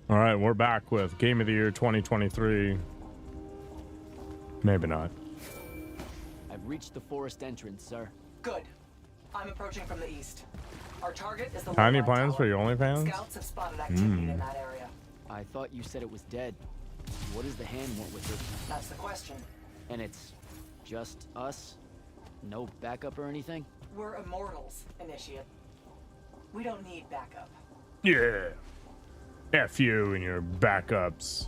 All right, we're back with Game of the Year 2023. Maybe not. I've reached the forest entrance, sir. Good. I'm approaching from the east. Our target is the Tiny Leyline plans Tower. for your OnlyFans? Scouts have spotted activity in that area. I thought you said it was dead. What does the hand want with it? That's the question. And it's just us? No backup or anything? We're Immortals, Initiate. We don't need backup. Yeah. F you and your backups.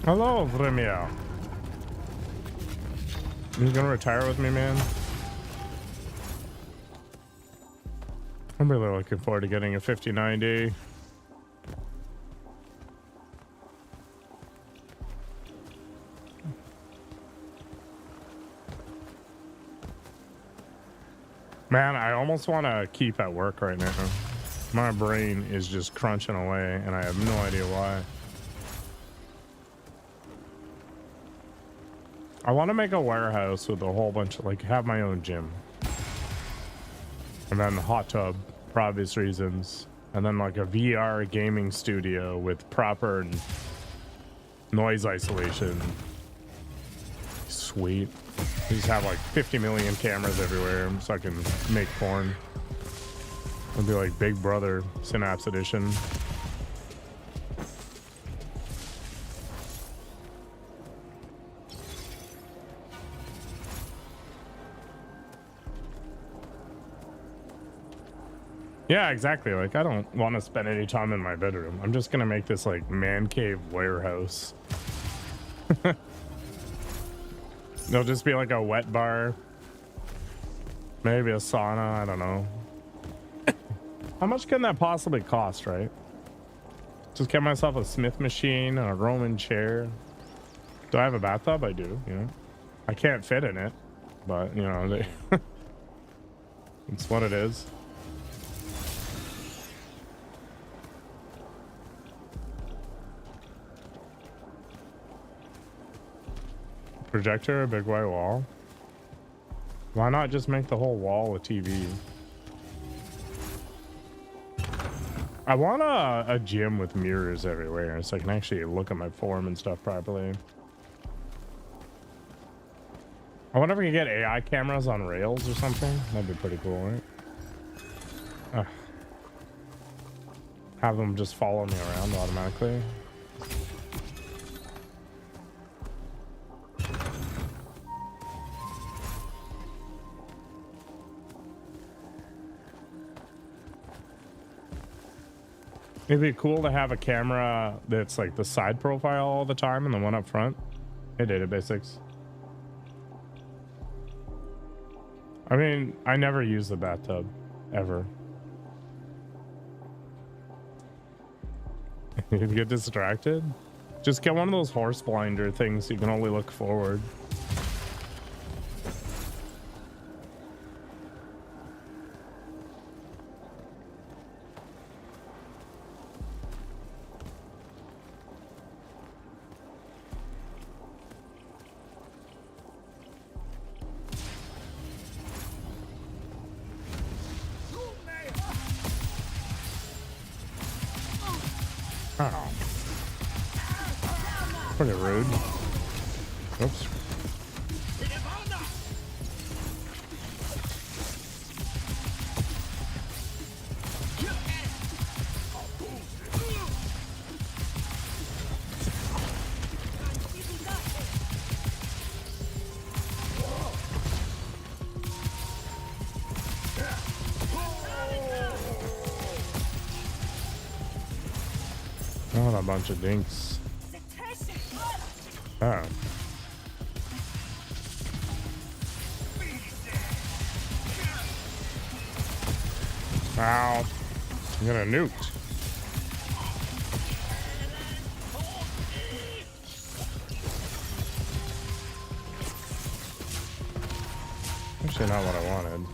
Hello, Vremia. You gonna retire with me, man? I'm really looking forward to getting a 5090. Man, I almost want to keep at work right now. My brain is just crunching away, and I have no idea why. I want to make a warehouse with a whole bunch of, like, have my own gym. And then the hot tub, for obvious reasons. And then, like, a VR gaming studio with proper noise isolation. Sweet. I just have, like, 50 million cameras everywhere so I can make porn. It'll be like Big Brother Synapse Edition. Yeah, exactly. Like, I don't want to spend any time in my bedroom. I'm just gonna make this like man cave warehouse. There'll just be like a wet bar, maybe a sauna. I don't know. How much can that possibly cost, right? Just get myself a Smith machine and a Roman chair. Do I have a bathtub? I do. You know, I can't fit in it, but you know, it's what it is. Projector, a big white wall. Why not just make the whole wall a TV? I want a gym with mirrors everywhere so I can actually look at my form and stuff properly. I wonder if we can get AI cameras on rails or something. That'd be pretty cool, right? Have them just follow me around automatically. It'd be cool to have a camera that's like the side profile all the time and the one up front. Hey, Data Basics. I mean, I never use the bathtub, ever. You get distracted? Just get one of those horse blinder things so you can only look forward. Pretty rude. Oops. What a bunch of dinks. Oh. Ow. I'm gonna nuke. Actually not what I wanted.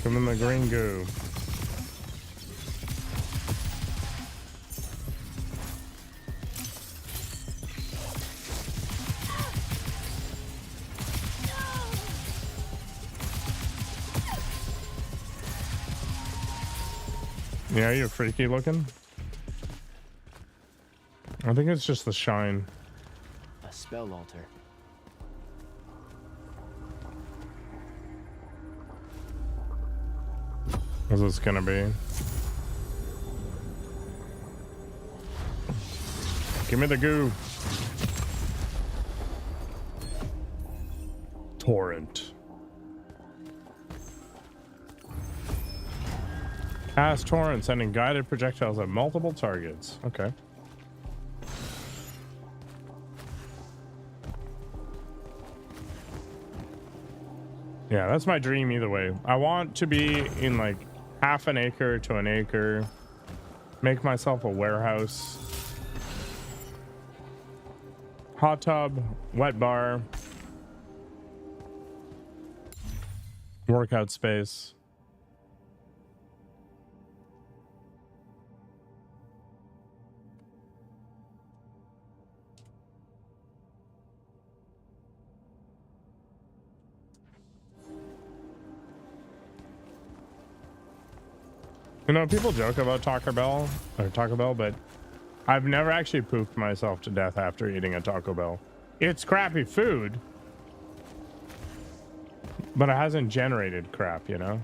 Give him the green goo. Yeah, you're freaky looking. I think it's just the shine. A spell altar. What's this gonna be? Give me the goo. Torrent. Cast torrent, sending guided projectiles at multiple targets. Okay. Yeah, that's my dream either way. I want to be in like half an acre to an acre. Make myself a warehouse. Hot tub, wet bar. Workout space. You know, people joke about Taco Bell, but I've never actually pooped myself to death after eating a Taco Bell. It's crappy food, but it hasn't generated crap, you know?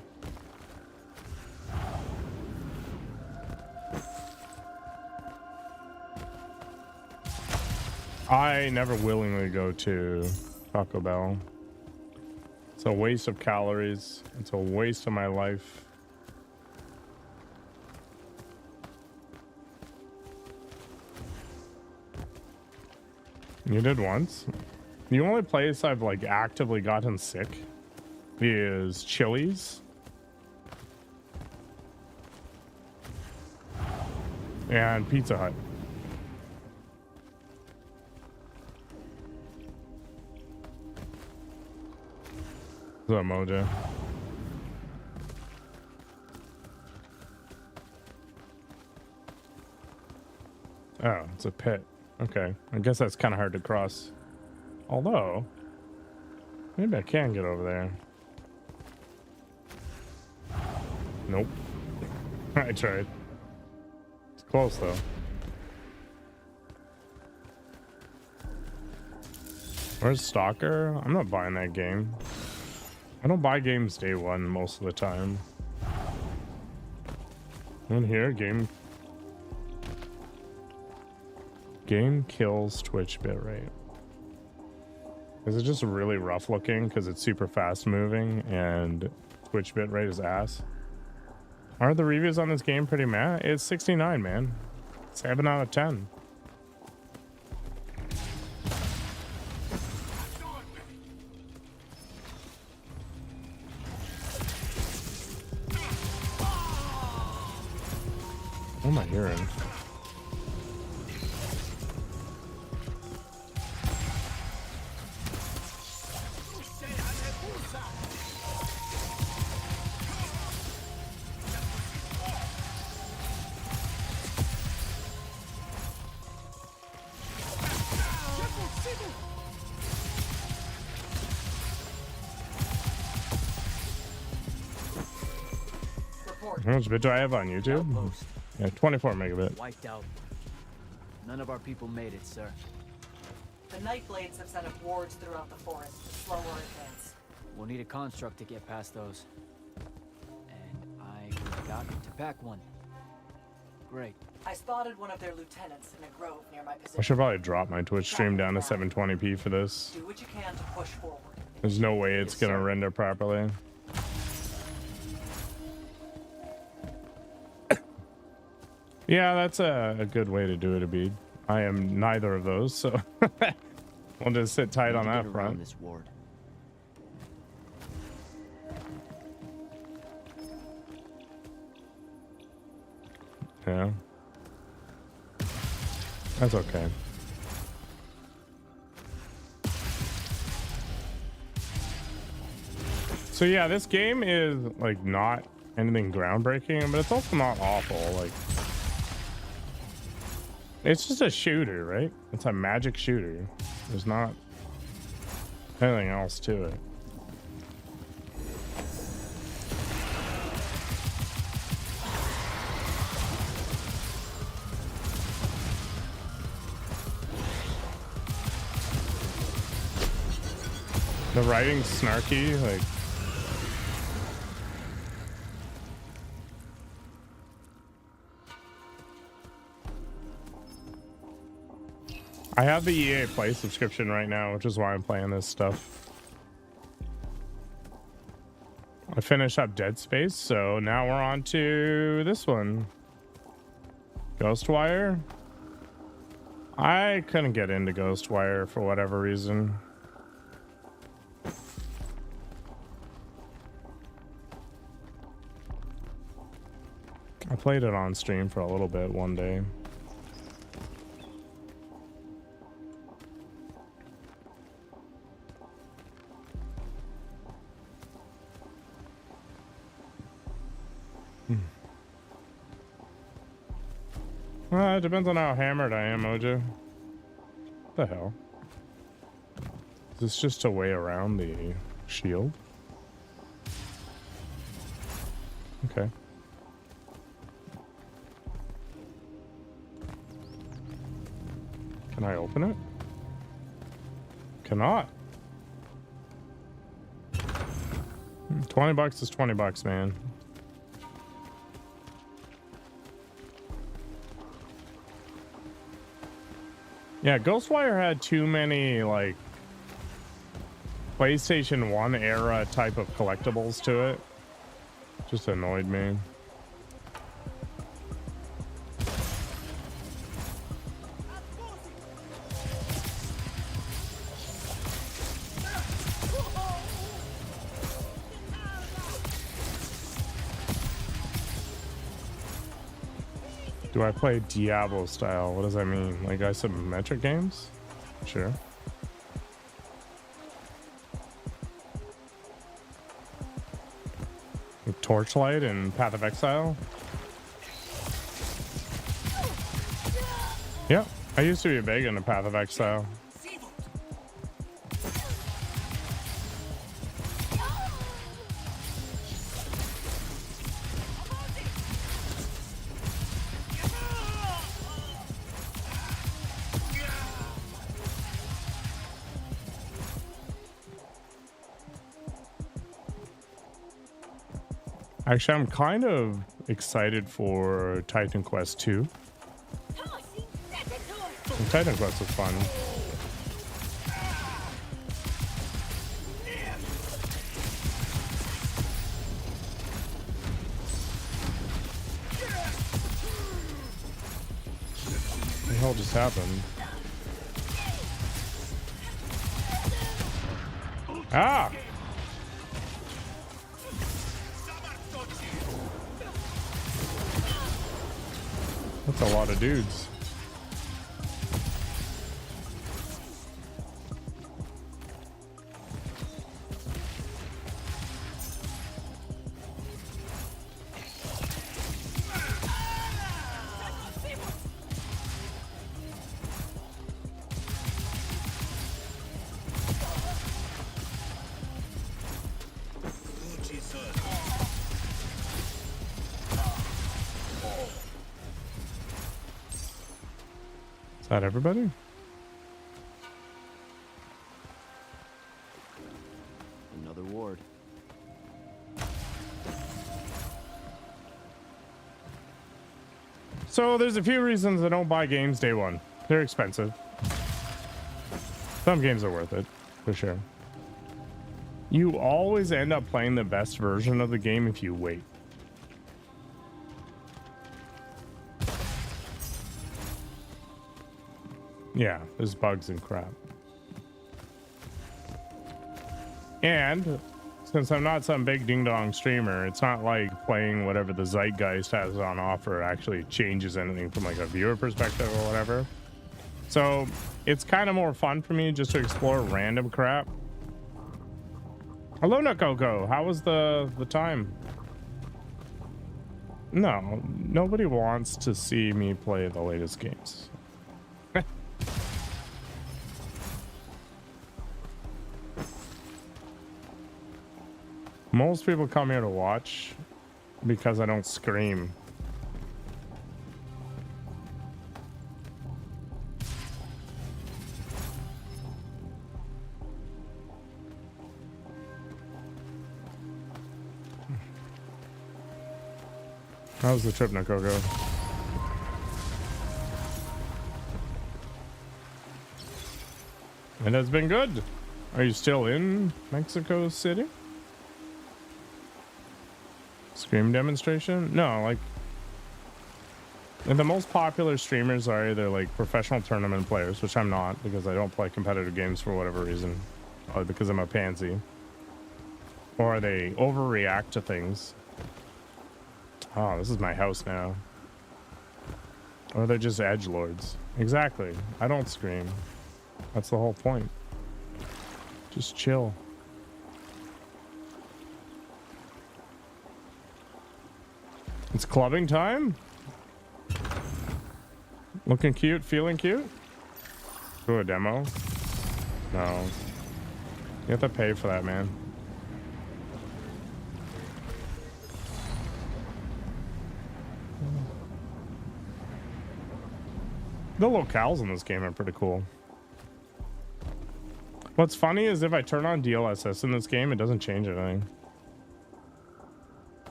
I never willingly go to Taco Bell. It's a waste of calories. It's a waste of my life. You did once. The only place I've like actively gotten sick is Chili's and Pizza Hut. What's up, Mojo? Oh, it's a pit. Okay, I guess that's kind of hard to cross. Although, maybe I can get over there. Nope. I tried. It's close though. Where's Stalker? I'm not buying that game. I don't buy games day one most of the time. In here, game kills Twitch bitrate. Is it just really rough looking because it's super fast moving and Twitch bitrate is ass? Aren't the reviews on this game pretty meh? It's 69, man. 7 out of 10. What am I hearing? How much bit do I have on YouTube? Outpost. Yeah, 24 megabit. Wiped out. None of our people made it, sir. The Nightblades have set up wards throughout the forest to slow our advance. We'll need a construct to get past those. And I forgot to pack one. Great. I spotted one of their lieutenants in a grove near my position. I should probably drop my Twitch stream down to 720p for this. Do what you can to push forward. There's no way it's Yes, gonna sir. render properly. Yeah, that's a good way to do it, Abid. I am neither of those, so we'll just sit tight on that front. This ward. Yeah. That's okay. So yeah, this game is like not anything groundbreaking, but it's also not awful. Like, it's just a shooter, right? It's a magic shooter. There's not anything else to it. The writing's snarky, like. I have the EA Play subscription right now, which is why I'm playing this stuff. I finished up Dead Space, so now we're on to this one. Ghostwire. I couldn't get into Ghostwire for whatever reason. I played it on stream for a little bit one day. It depends on how hammered I am, Mojo. What the hell? Is this just a way around the shield? Okay. Can I open it? Cannot. $20 is $20, man. Yeah, Ghostwire had too many, like, PlayStation 1 era type of collectibles to it. Just annoyed me. Do I play Diablo style? What does that mean? Like isometric games? Sure. With Torchlight and Path of Exile? Yeah, I used to be big into Path of Exile. Actually, I'm kind of excited for Titan Quest 2. And Titan Quest was fun. What the hell just happened? Ah! That's a lot of dudes. Is that everybody? Another ward. So there's a few reasons I don't buy games day one. They're expensive. Some games are worth it, for sure. You always end up playing the best version of the game if you wait. Yeah, there's bugs and crap. And since I'm not some big ding-dong streamer, it's not like playing whatever the zeitgeist has on offer actually changes anything from like a viewer perspective or whatever. So it's kind of more fun for me just to explore random crap. Hello, Nakoko. How was the time? No, nobody wants to see me play the latest games. Most people come here to watch because I don't scream. How was the trip, Nakoko? It has been good. Are you still in Mexico City? Scream demonstration? No, like the most popular streamers are either like professional tournament players, which I'm not because I don't play competitive games for whatever reason, or because I'm a pansy, or they overreact to things. Oh, this is my house now. Or they're just edgelords. Exactly. I don't scream. That's the whole point. Just chill. It's clubbing time? Looking cute, feeling cute? Do a demo? No. You have to pay for that, man. The locales in this game are pretty cool. What's funny is if I turn on DLSS in this game, it doesn't change anything.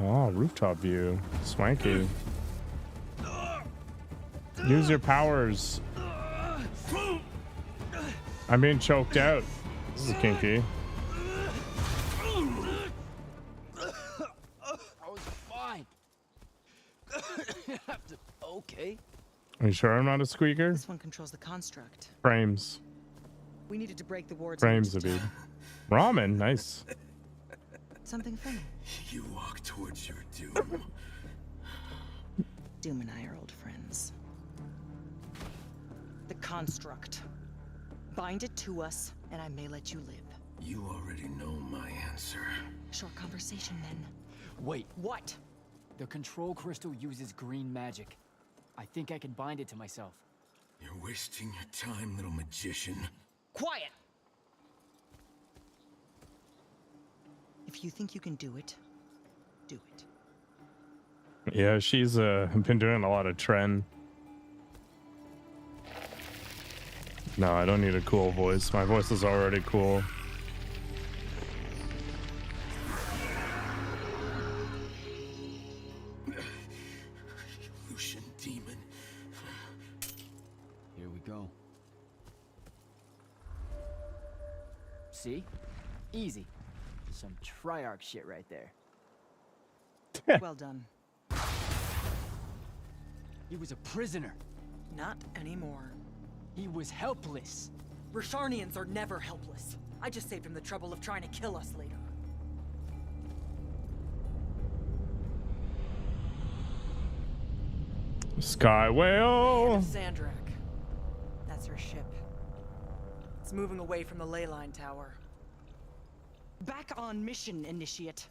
Oh, rooftop view. Swanky. Use your powers. I'm being choked out. This is kinky. I was fine. Okay. Are you sure I'm not a squeaker? This one controls the construct. Frames. We needed to break the wards. Frames, Abid. Ramen, nice. Something funny. You walk towards your doom. Doom and I are old friends. The construct. Bind it to us, and I may let you live. You already know my answer. Short conversation then. Wait, What? the control crystal uses green magic. I think I can bind it to myself. You're wasting your time, little magician. Quiet! If you think you can do it, do it. Yeah, she's been doing a lot of trend. No, I don't need a cool voice. My voice is already cool. Lucian demon. Here we go. See? Easy. Some Triarch shit right there. Well done. He was a prisoner. Not anymore. He was helpless. Rasharnians are never helpless. I just saved him the trouble of trying to kill us later. Sky whale. Sandrak. That's her ship. It's moving away from the ley line tower. Back on mission, Initiate.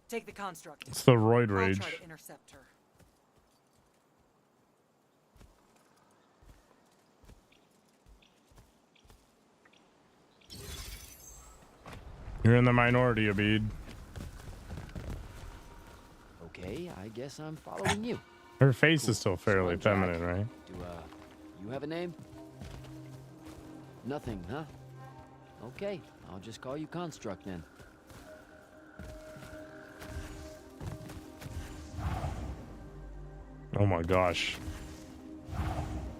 Take the construct. It's the roid I'll rage. try to intercept her. You're in the minority, Abid. Okay, I guess I'm following you. Her face is still fairly Come on, Jack. feminine, right? Do, you have a name? Nothing, huh? Okay, I'll just call you Construct then. Oh my gosh.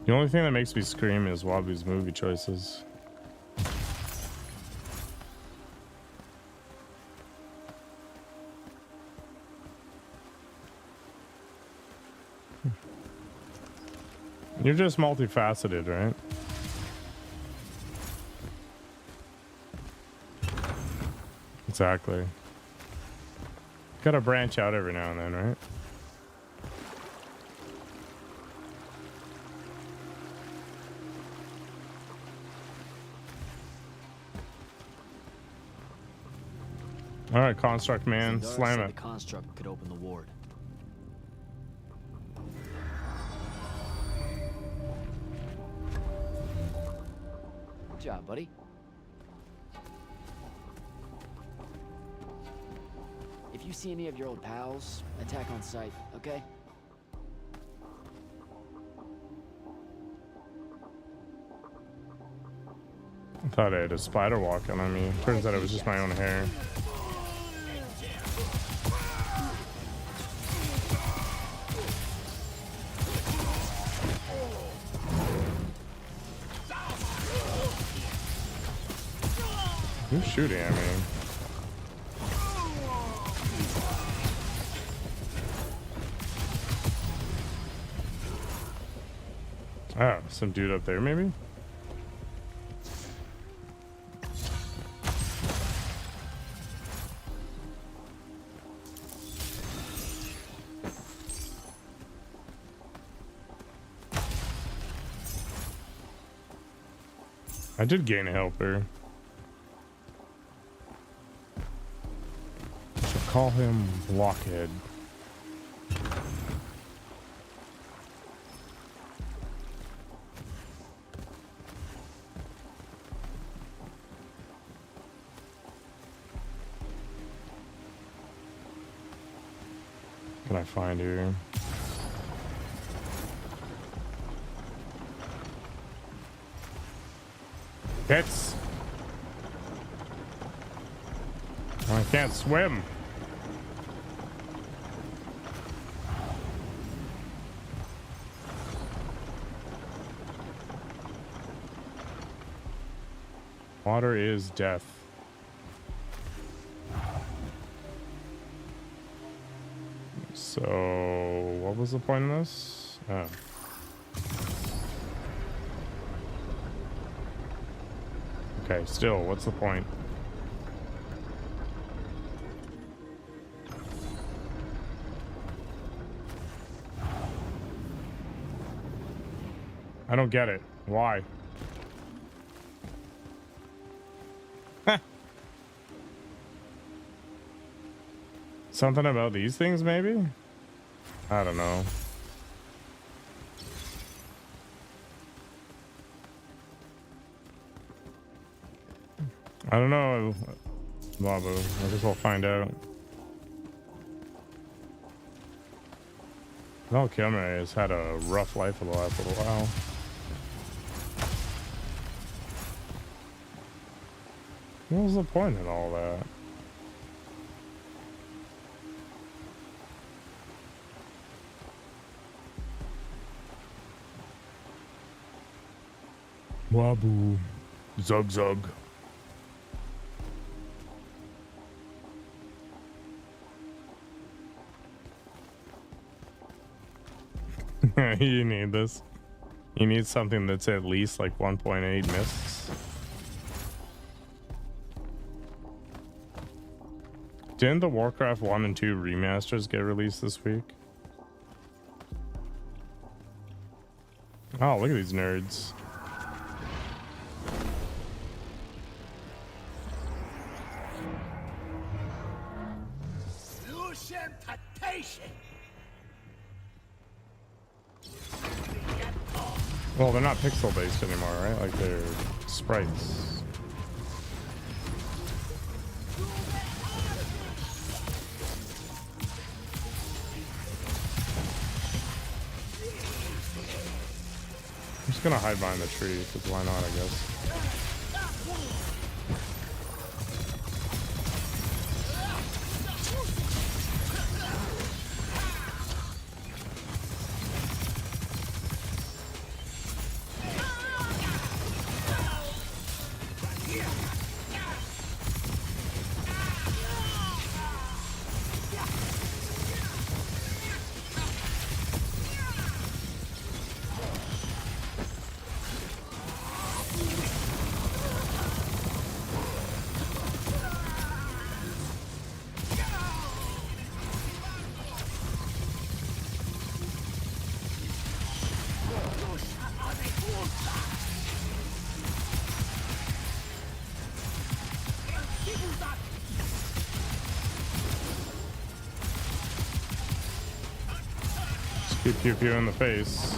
The only thing that makes me scream is Wabu's movie choices. You're just multifaceted, right? Exactly. Gotta branch out every now and then, right? All right, construct man, Zendara slam said it. the construct could open the ward. Good job, buddy. If you see any of your old pals, attack on sight, okay? I thought I had a spider walking on me. Turns out it was just my own hair. Who's shooting at me? Oh, some dude up there maybe? I did gain a helper. Should call him Blockhead. Can I find her? Hits. I can't swim. Water is death. So, what was the point of this? Oh. Okay, still, what's the point? I don't get it. Why? Something about these things, maybe? I don't know. I don't know, Babu. I guess we'll find out. Valkyrie has had a rough life for the last little while. What was the point in all that? Wabu. Zug zug. You need this. You need something that's at least like 1.8 mists. Didn't the Warcraft 1 and 2 remasters get released this week? Oh, look at these nerds. Well, they're not pixel based anymore, right? Like they're sprites. I'm just gonna hide behind the tree, because why not, I guess. Pew pew pew in the face.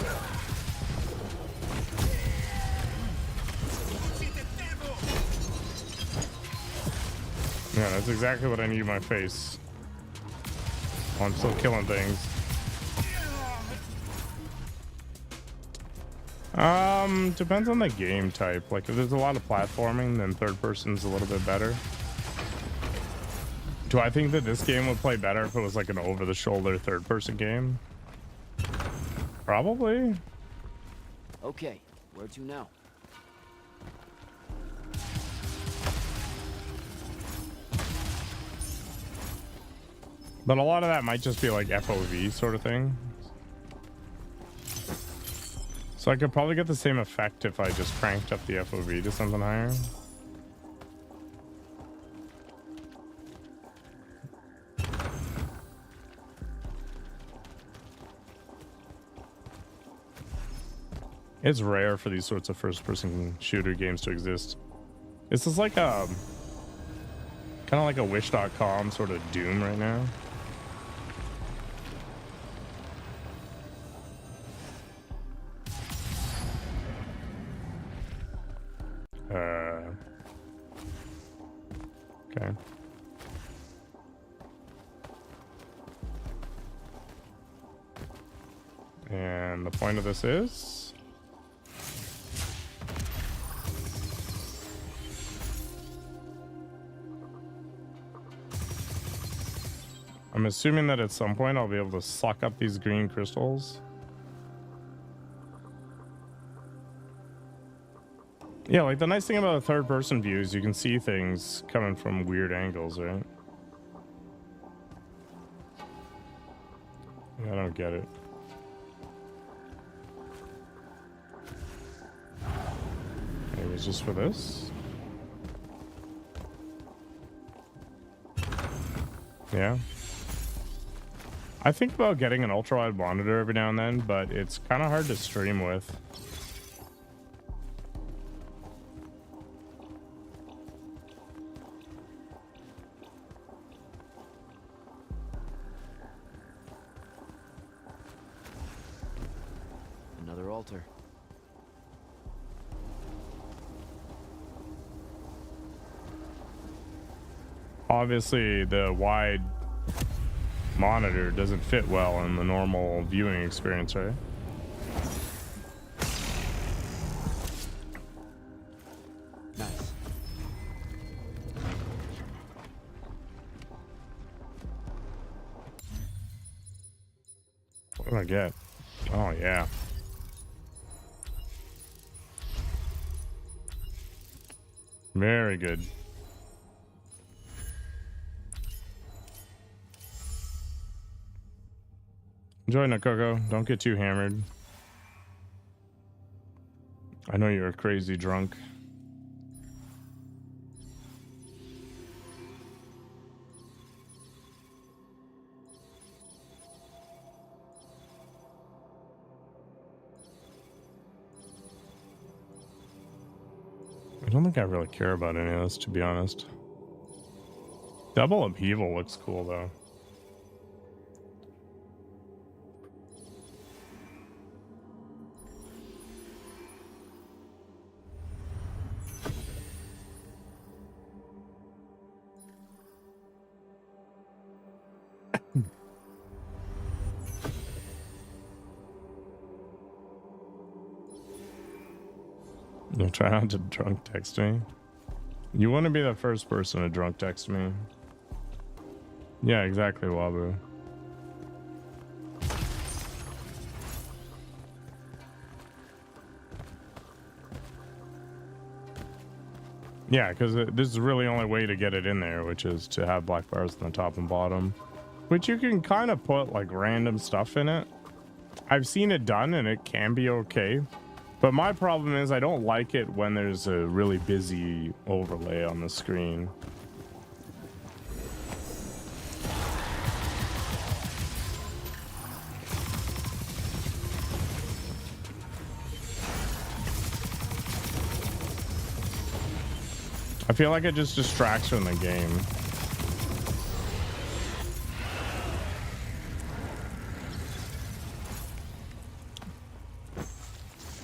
Yeah, that's exactly what I need in my face. Oh, I'm still killing things. Depends on the game type. Like if there's a lot of platforming, then third person's a little bit better. Do I think that this game would play better if it was like an over-the-shoulder third-person game? Probably. Okay, where to now? But a lot of that might just be like FOV sort of thing. So I could probably get the same effect if I just cranked up the FOV to something higher. It's rare for these sorts of first-person shooter games to exist. This is like a kind of like a Wish.com sort of Doom right now. Okay. And the point of this is I'm assuming that at some point I'll be able to suck up these green crystals. Yeah, like the nice thing about a third person view is you can see things coming from weird angles, right? I don't get it. It was just for this? Yeah. I think about getting an ultra wide monitor every now and then, but it's kind of hard to stream with. Another altar. Obviously, the wide monitor doesn't fit well in the normal viewing experience, right? Nice. What did I get? Oh, yeah. Very good. Enjoy, Nakoko. Don't get too hammered. I know you're a crazy drunk. I don't think I really care about any of this, to be honest. Double Upheaval looks cool, though. You'll try not to drunk text me. You want to be the first person to drunk text me. Yeah, exactly, Wabu. Yeah, because this is really the only way to get it in there, which is to have black bars on the top and bottom, which you can kind of put like random stuff in it. I've seen it done and it can be okay. But my problem is I don't like it when there's a really busy overlay on the screen. I feel like it just distracts from the game.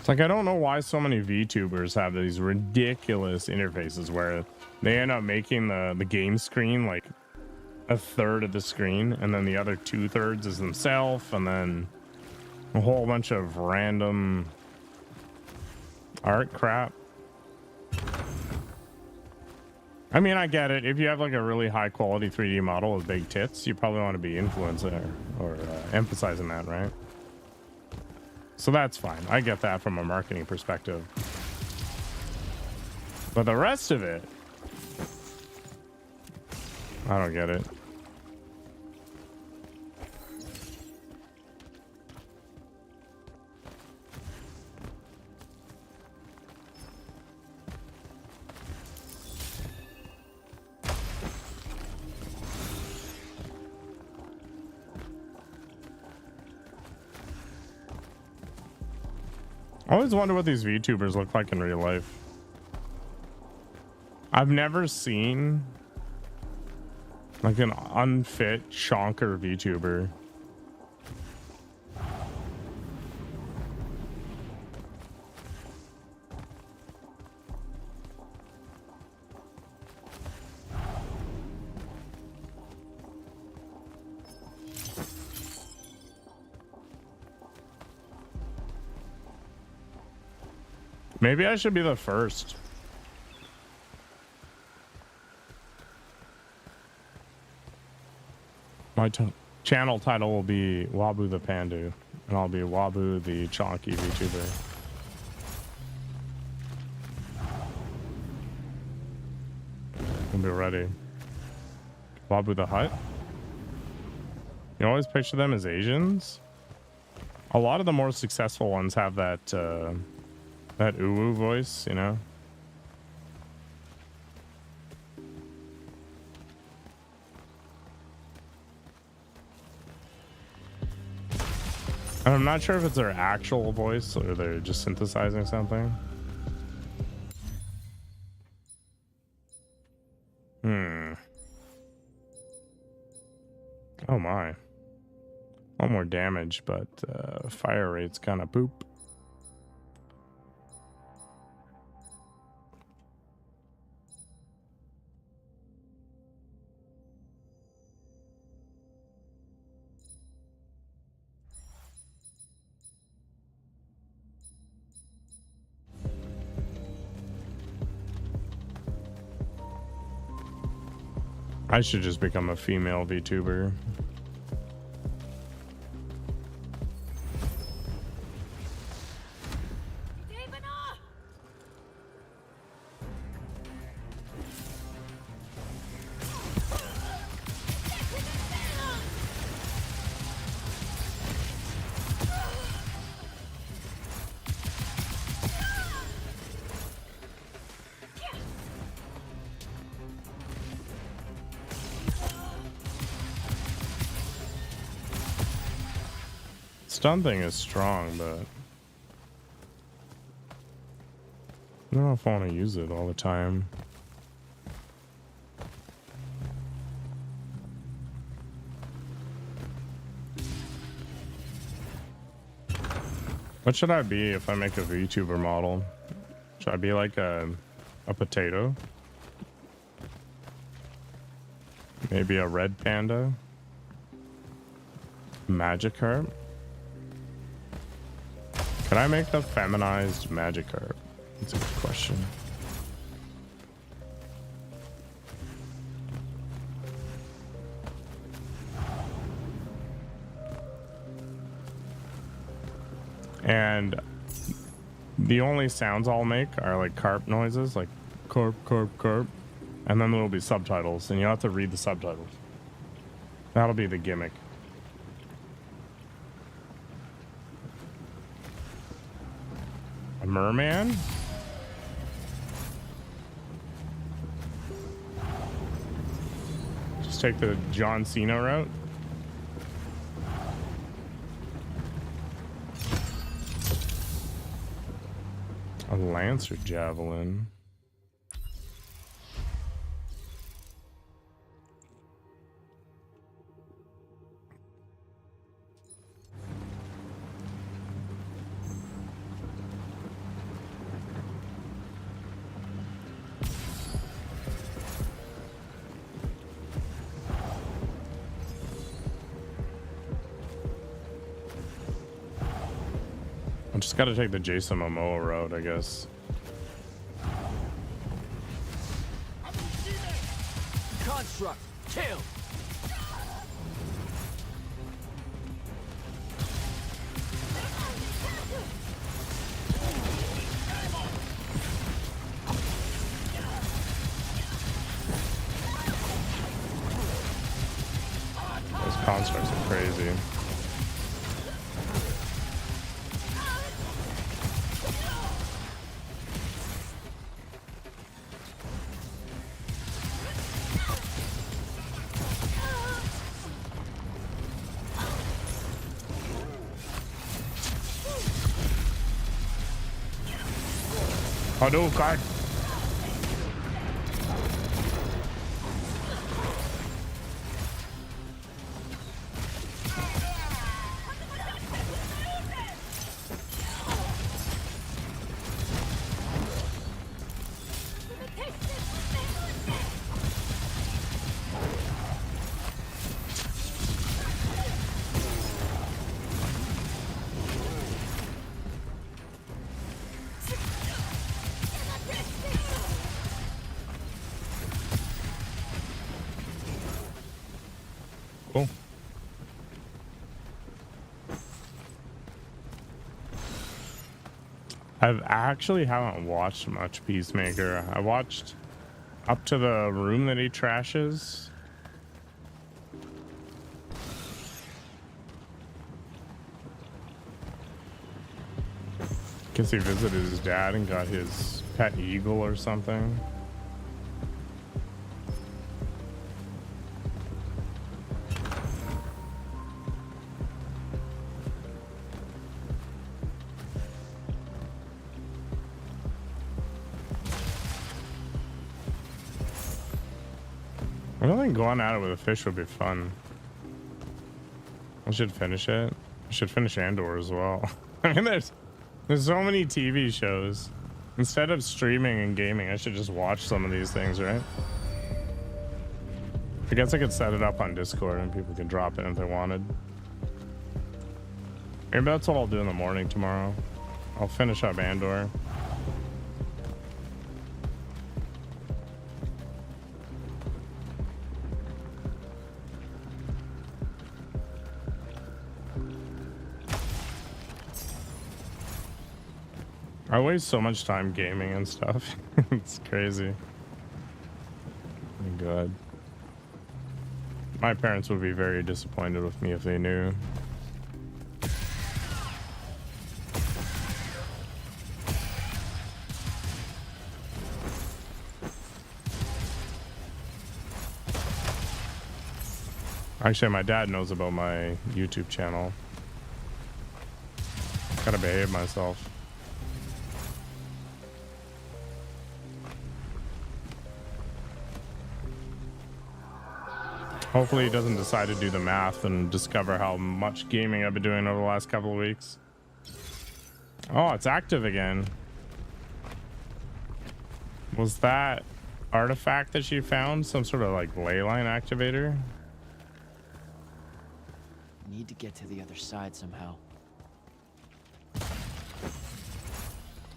It's like I don't know why so many VTubers have these ridiculous interfaces where they end up making the game screen like a third of the screen, and then the other 2/3 is themselves, and then a whole bunch of random art crap. I mean, I get it. If you have like a really high quality 3D model with big tits, you probably want to be influencing or emphasizing that, right? So that's fine. I get that from a marketing perspective. But the rest of it, I don't get it. I always wonder what these VTubers look like in real life. I've never seen like an unfit chonker VTuber. Maybe I should be the first. My channel title will be Wabu the Pandu, and I'll be Wabu the Chonky VTuber. We'll be ready. Wabu the Hut? You always picture them as Asians? A lot of the more successful ones have that that uwu voice, you know? And I'm not sure if it's their actual voice or they're just synthesizing something. Oh my. One more damage, but fire rate's kind of poop. I should just become a female VTuber. Stun thing is strong, but I don't know if I want to use it all the time. What should I be if I make a VTuber model? Should I be like a potato? Maybe a red panda? Magikarp? Can I make a feminized Magikarp? That's a good question. And the only sounds I'll make are like carp noises, like carp, carp, carp. And then there'll be subtitles, and you'll have to read the subtitles. That'll be the gimmick. A merman? Just take the John Cena route. A lance or javelin? I just gotta take the Jason Momoa road, I guess. Construct, kill. Those constructs are crazy. Hadouken! Cool. I've actually haven't watched much Peacemaker. I watched up to the room that he trashes. Guess he visited his dad and got his pet eagle or something. I don't think going at it with a fish would be fun. I should finish it. I should finish Andor as well. I mean, there's so many TV shows. Instead of streaming and gaming, I should just watch some of these things, right? I guess I could set it up on Discord and people can drop it if they wanted. Maybe that's what I'll do in the morning tomorrow. I'll finish up Andor. I waste so much time gaming and stuff. It's crazy. My God. My parents would be very disappointed with me if they knew. Actually, my dad knows about my YouTube channel. Gotta behave myself. Hopefully he doesn't decide to do the math and discover how much gaming I've been doing over the last couple of weeks. Oh, it's active again. Was that artifact that she found some sort of like ley line activator? Need to get to the other side somehow.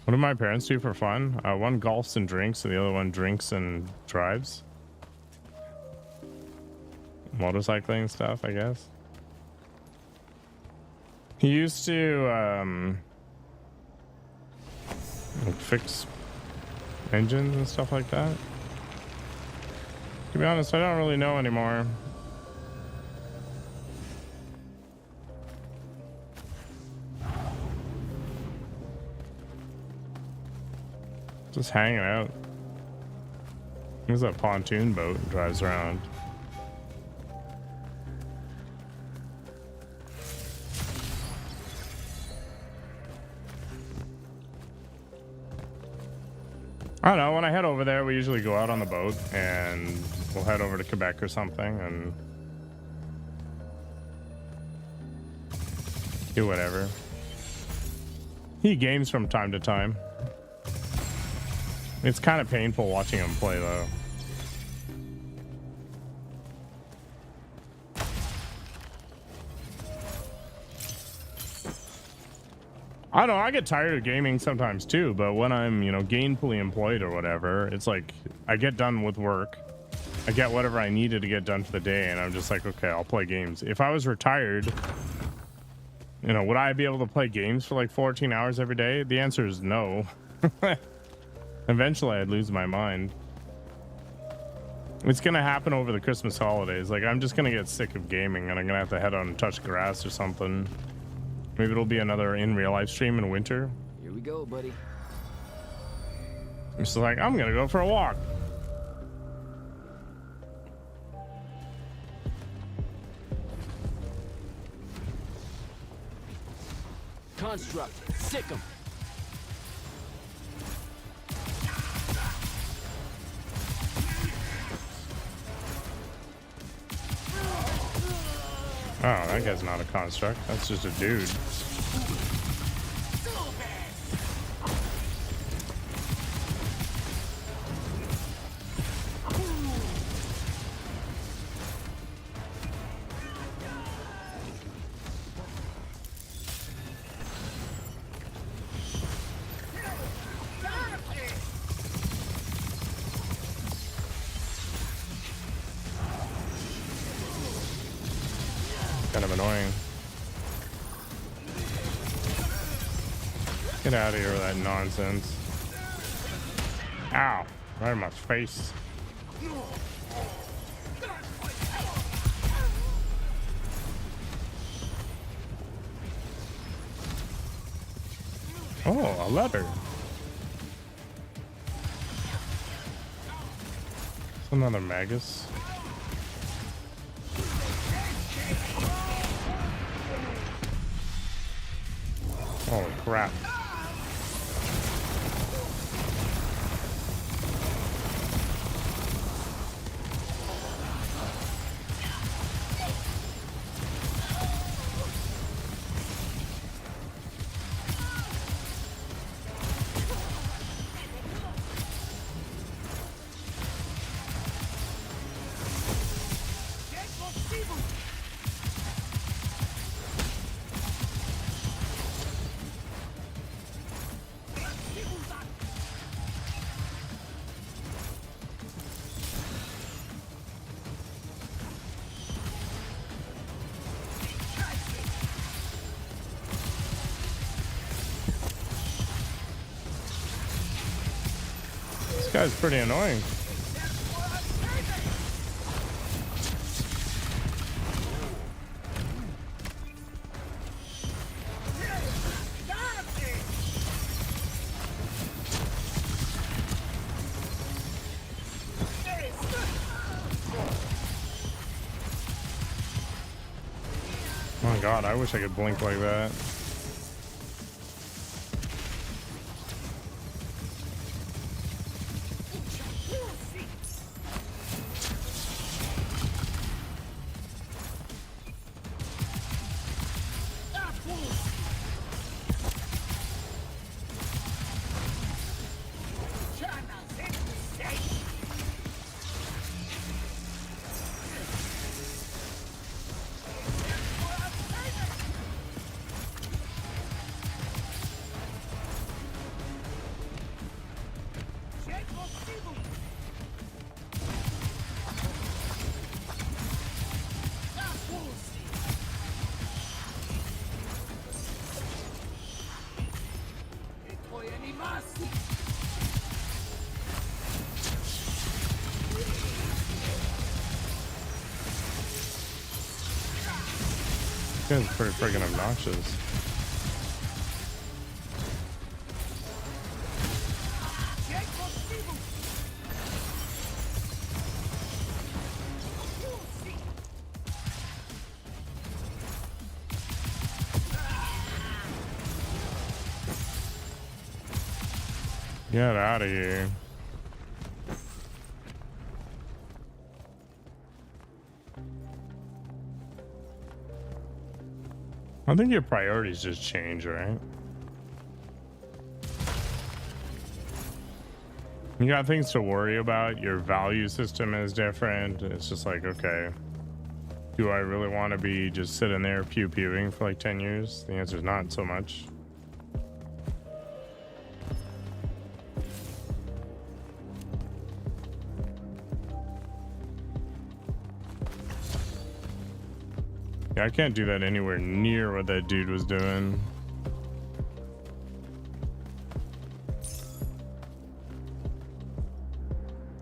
What do my parents do for fun? One golfs and drinks and the other one drinks and drives. Motorcycling stuff, I guess. He used to like fix engines and stuff like that. To be honest, I don't really know anymore. Just hanging out. There's a pontoon boat and drives around. I don't know, when I head over there, we usually go out on the boat and we'll head over to Quebec or something and do whatever. He games from time to time. It's kind of painful watching him play though. I don't know, I get tired of gaming sometimes too, but when I'm, you know, gainfully employed or whatever, it's like I get done with work. I get whatever I needed to get done for the day, and I'm just like, okay, I'll play games. If I was retired, you know, would I be able to play games for like 14 hours every day? The answer is no. Eventually I'd lose my mind. It's gonna happen over the Christmas holidays. Like, I'm just gonna get sick of gaming and I'm gonna have to head out and touch grass or something. Maybe it'll be another in real life stream in winter. Here we go, buddy. I'm just like, I'm gonna go for a walk. Construct, sick 'em. Oh, that guy's not a construct. That's just a dude. Kind of annoying. Get out of here with that nonsense. Ow, right in my face. Oh, a letter. It's another Magus. Holy crap. This guy's pretty annoying. Oh my god, I wish I could blink like that. This guy's pretty freaking obnoxious. Get out of here. I think your priorities just change, right? You got things to worry about. Your value system is different. It's just like, okay, do I really want to be just sitting there pew-pewing for like 10 years? The answer is not so much. Yeah, I can't do that anywhere near what that dude was doing.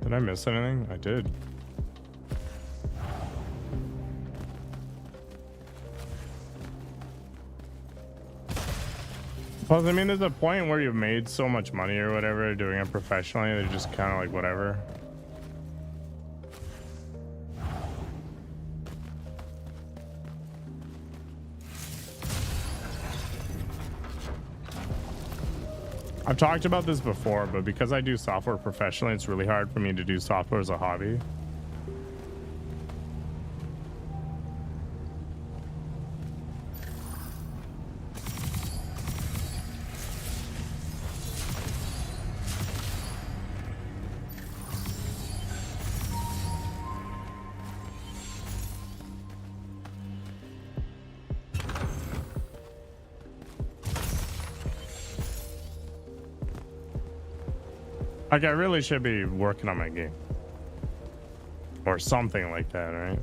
Did I miss anything? I did. Plus, I mean, there's a point where you've made so much money or whatever doing it professionally, they're just kind of like whatever. I've talked about this before, but because I do software professionally, it's really hard for me to do software as a hobby. Like, I really should be working on my game. Or something like that, right?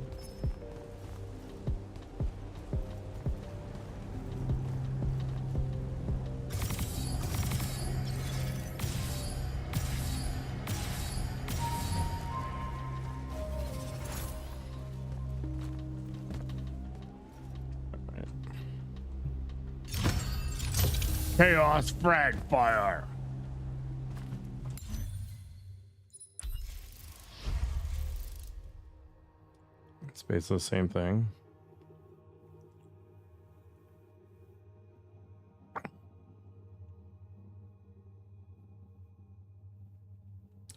Chaos frag fire. It's basically the same thing.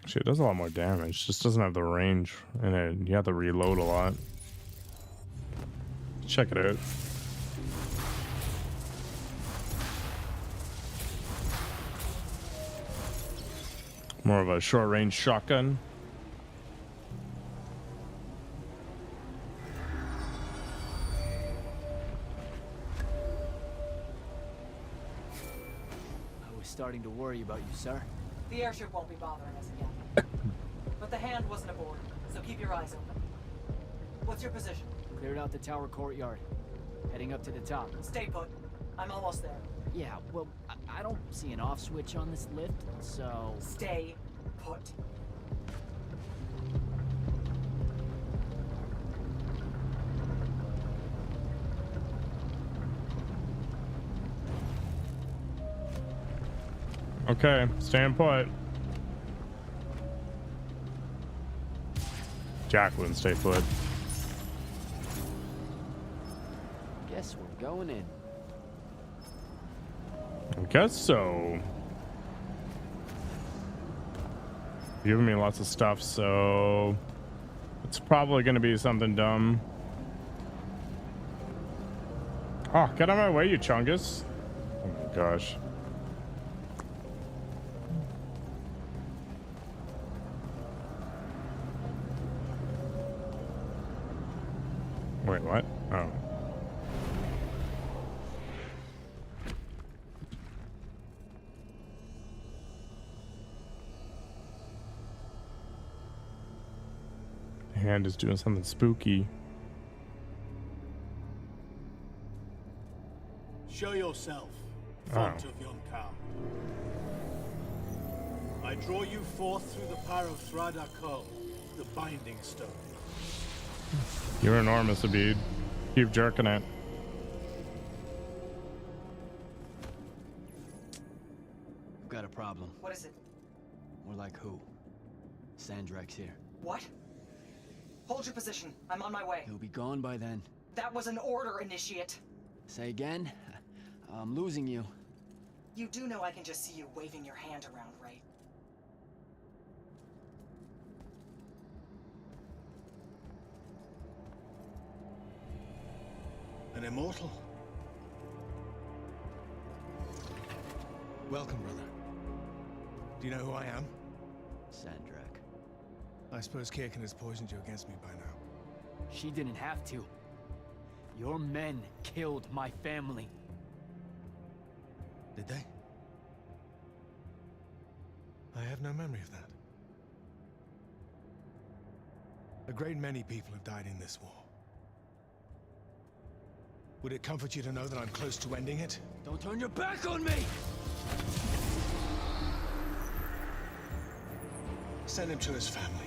Shit, it does a lot more damage. Just doesn't have the range, and you have to reload a lot. Check it out. More of a short-range shotgun. I was starting to worry about you, sir. The airship won't be bothering us again. But the hand wasn't aboard, so keep your eyes open. What's your position? Cleared out the tower courtyard. Heading up to the top. Stay put. I'm almost there. Yeah, well, I don't see an off switch on this lift, so... Stay put. Okay, stand put. Jack wouldn't stay put. Guess we're going in. I guess so. Giving me lots of stuff, so it's probably going to be something dumb. Oh, get out of my way, you chungus. Oh my gosh. Wait, what? Oh. Hand is doing something spooky. Show yourself, font of yon cow. I draw you forth through the power of Thrada-Kul, the binding stone. You're enormous, Abid. Keep jerking it. We've got a problem. What is it? More like who? Sandrak's here. What? Hold your position. I'm on my way. He'll be gone by then. That was an order, Initiate. Say again? I'm losing you. You do know I can just see you waving your hand around, right? An immortal? Welcome, brother. Do you know who I am? Sandrak. I suppose Kirkin has poisoned you against me by now. She didn't have to. Your men killed my family. Did they? I have no memory of that. A great many people have died in this war. Would it comfort you to know that I'm close to ending it? Don't turn your back on me! Send him to his family.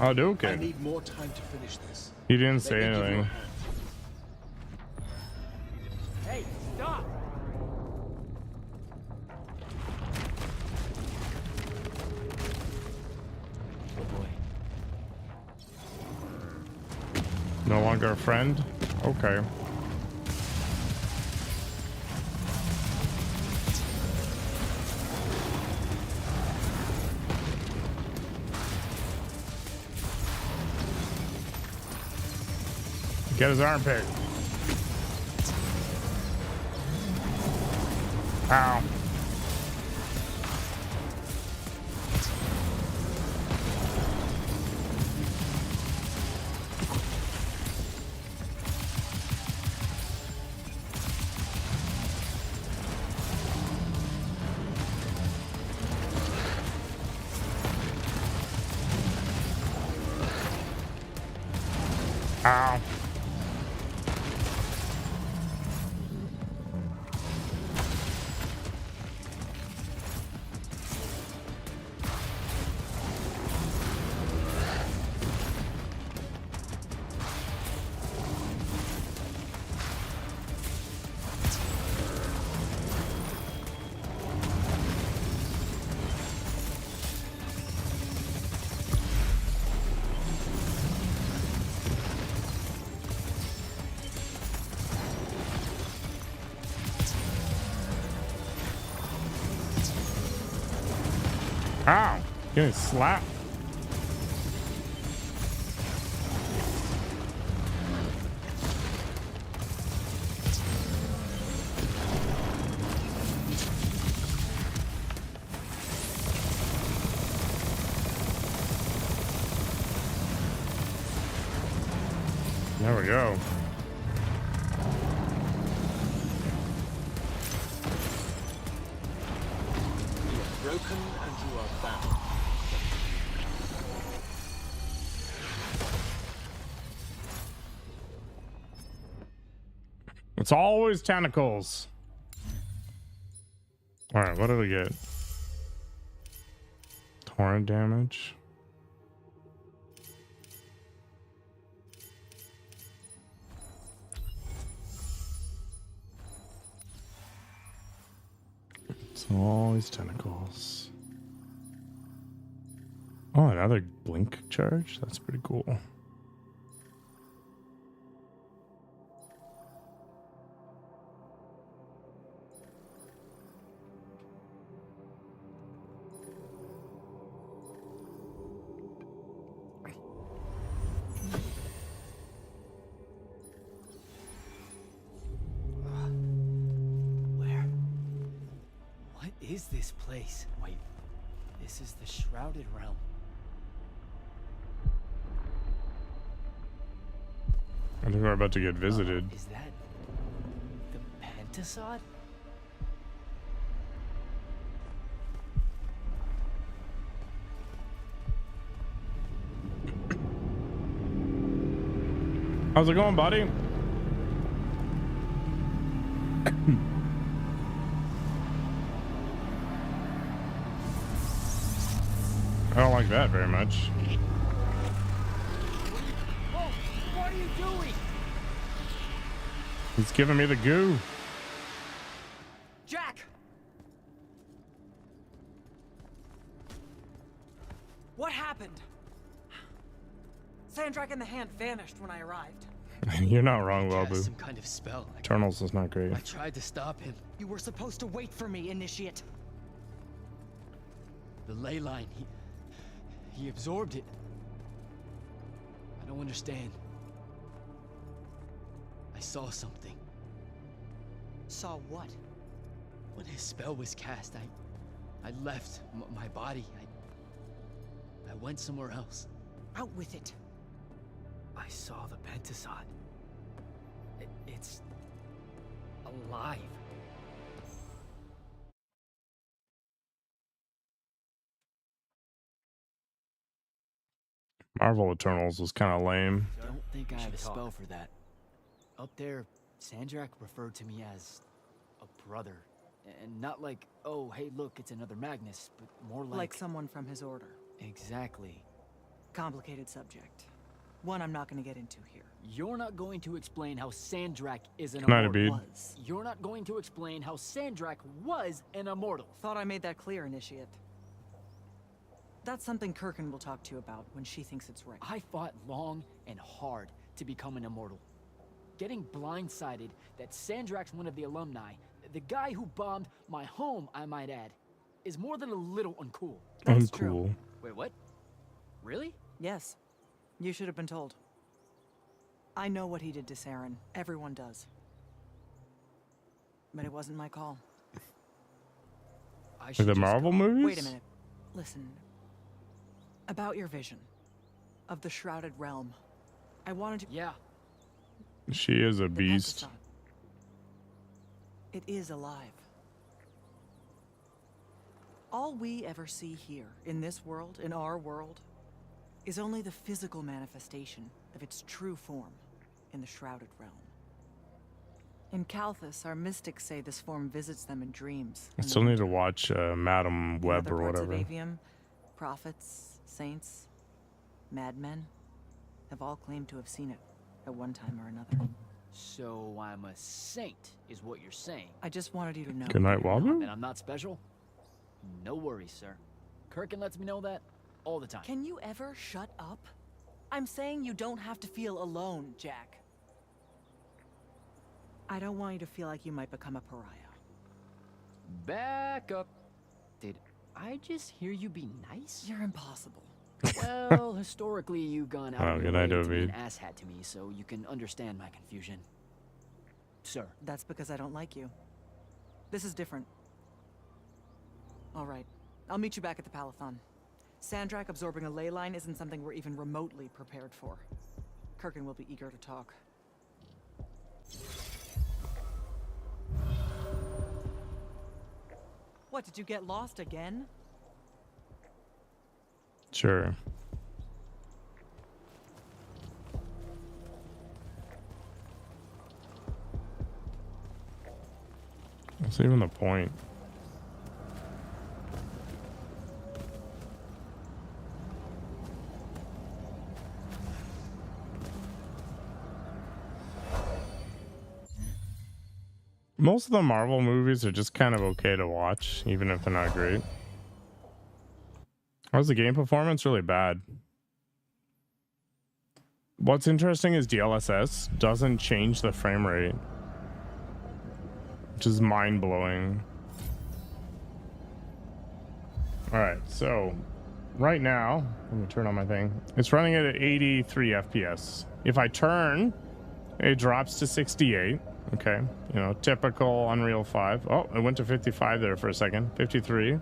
Oh, do I okay. need more time to finish this. He didn't Let say me give you a anything. hand. Hey, stop! Oh boy. No longer a friend? Okay. Get his armpit. Ow. Ow. Ow. Getting slapped. There we go. You are broken and you are bound. It's always tentacles. All right, what did we get? Torrent damage. It's always tentacles. Oh, another blink charge? That's pretty cool. Where? What is this place? Wait, this is the Shrouded Realm. I think we're about to get visited. Is that the Pentasod? How's it going, buddy? I don't like that very much. Whoa! What are you doing? He's giving me the goo. Jack! What happened? Sandrak and the Hand vanished when I arrived. You're not wrong, Cast Welbu. some kind of spell. Eternals is not great. I tried to stop him. You were supposed to wait for me, Initiate. The ley line, he absorbed it. don't understand. I saw something. Saw what? When his spell was cast, I left my body. I went somewhere else. Out with it. I saw the Pentasod. It's alive. Marvel Eternals was kind of lame. I don't think I have a spell for that. Up there, Sandrak referred to me as a brother. And not like, oh, hey, look, it's another Magnus, but more like... Like someone from his order. Exactly. Complicated subject. One I'm not going to get into here. You're not going to explain how Sandrak is an Good night, immortal. Abid. You're not going to explain how Sandrak was an immortal. Thought I made that clear, Initiate. That's something Kirkin will talk to you about when she thinks it's right. I fought long and hard to become an immortal. Getting blindsided that Sandrak's one of the alumni, the guy who bombed my home, I might add, is more than a little uncool. That's Uncool. true. Wait, what? Really? Yes. You should have been told. I know what he did to Saren. Everyone does. But it wasn't my call. I Like should the just Marvel go. movies? Wait a minute. Listen. About your vision of the Shrouded Realm. I wanted to... Yeah, She is a The beast. Pentasod. It is alive. All we ever see here, in this world, in our world, is only the physical manifestation of its true form in the Shrouded Realm. In Kalthus, our mystics say this form visits them in dreams. I in the still need to winter. watch Madam In Web other or parts whatever. of Aveum, prophets, saints, madmen have all claimed to have seen it at one time or another. so I'm a saint, is what you're saying. I just wanted you to know. Good night, No, Wabu. and I'm not special? No worries, sir. Kirkin lets me know that all the time. Can you ever shut up? I'm saying you don't have to feel alone, Jack. I don't want you to feel like you might become a pariah. Back up. Did I just hear you be nice? You're impossible. Well, historically, you've gone out Oh, of your good night, way to be an Ovid. asshat to me, so you can understand my confusion. Sir. That's because I don't like you. This is different. All right. I'll meet you back at the Palathon. Sandrak absorbing a ley line isn't something we're even remotely prepared for. Kirkin will be eager to talk. What, did you get lost again? Sure. What's even the point? Most of the Marvel movies are just kind of okay to watch, even if they're not great. How's the game performance? Really bad. What's interesting is DLSS doesn't change the frame rate, which is mind-blowing. All right, so right now, let me turn on my thing. It's running at 83 FPS. If I turn, it drops to 68. Okay, you know, typical Unreal 5. Oh, it went to 55 there for a second. 53.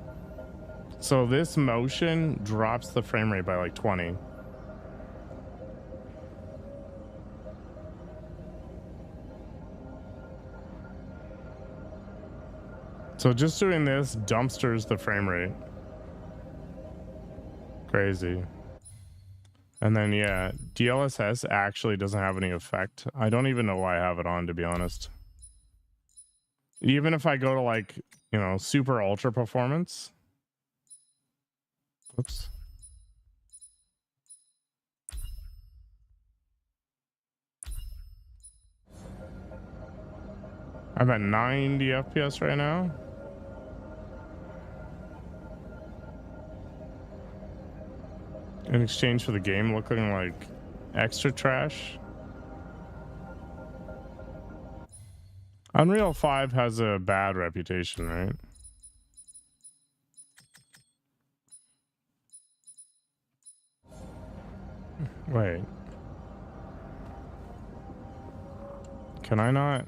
So this motion drops the frame rate by like 20. So just doing this dumpsters the frame rate. Crazy. And then, yeah, DLSS actually doesn't have any effect. I don't even know why I have it on, to be honest. Even if I go to, like, you know, super ultra performance. Whoops. I'm at 90 FPS right now. In exchange for the game looking like extra trash. Unreal 5 has a bad reputation, right? Wait. Can I not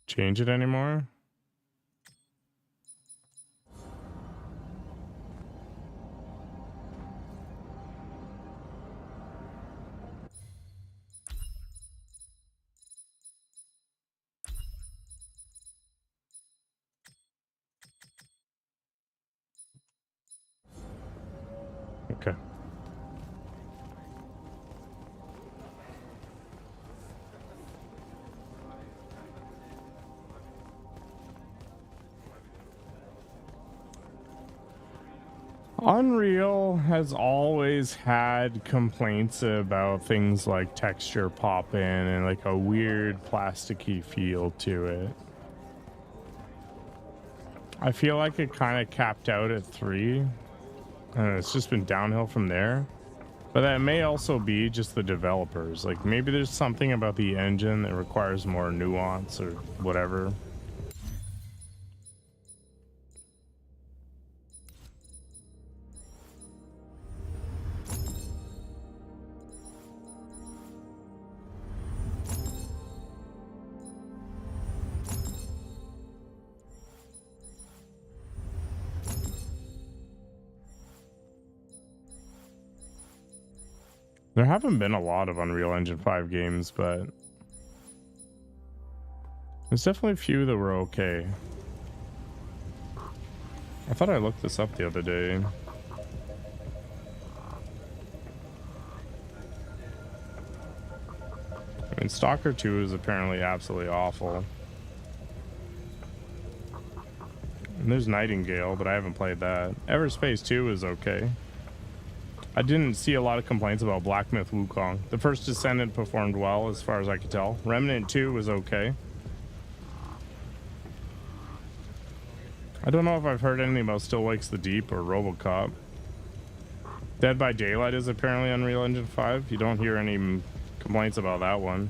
change it anymore? Okay. Unreal has always had complaints about things like texture popping and like a weird plasticky feel to it. I feel like it kind of capped out at 3 and it's just been downhill from there. But that may also be just the developers. Like maybe there's something about the engine that requires more nuance or whatever. There haven't been a lot of Unreal Engine 5 games, but there's definitely a few that were okay. I thought I looked this up the other day. I mean, Stalker 2 is apparently absolutely awful. And there's Nightingale, but I haven't played that. Everspace 2 is okay. I didn't see a lot of complaints about Black Myth Wukong. The first Descendant performed well, as far as I could tell. Remnant 2 was okay. I don't know if I've heard anything about Still Wakes the Deep or RoboCop. Dead by Daylight is apparently Unreal Engine 5. You don't hear any complaints about that one.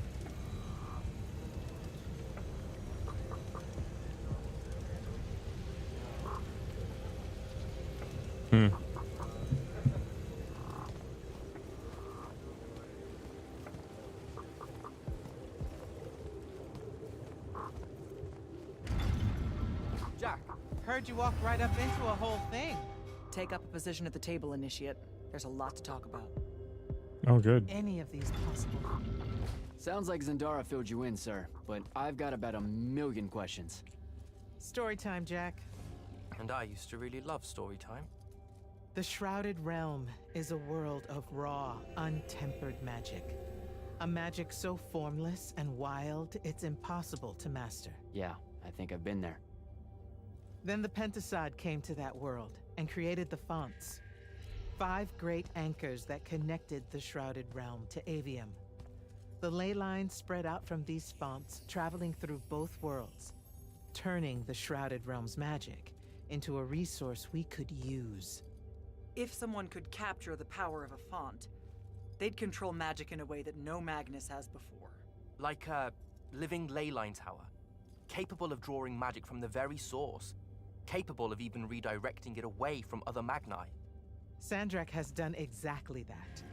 Heard you walk right up into a whole thing. Take up a position at the table, Initiate. There's a lot to talk about. Oh, good. Any of these possible? Sounds like Zendara filled you in, sir, but I've got about 1,000,000 questions. Story time, Jack. And I used to really love story time. The Shrouded Realm is a world of raw, untempered magic. A magic so formless and wild, it's impossible to master. Yeah, I think I've been there. Then the Pentasod came to that world and created the fonts. 5 great anchors that connected the Shrouded Realm to Aveum. The ley lines spread out from these fonts, traveling through both worlds, turning the Shrouded Realm's magic into a resource we could use. If someone could capture the power of a font, they'd control magic in a way that no Magnus has before. Like a living ley line tower, capable of drawing magic from the very source, capable of even redirecting it away from other Magni. Sandrak has done exactly that.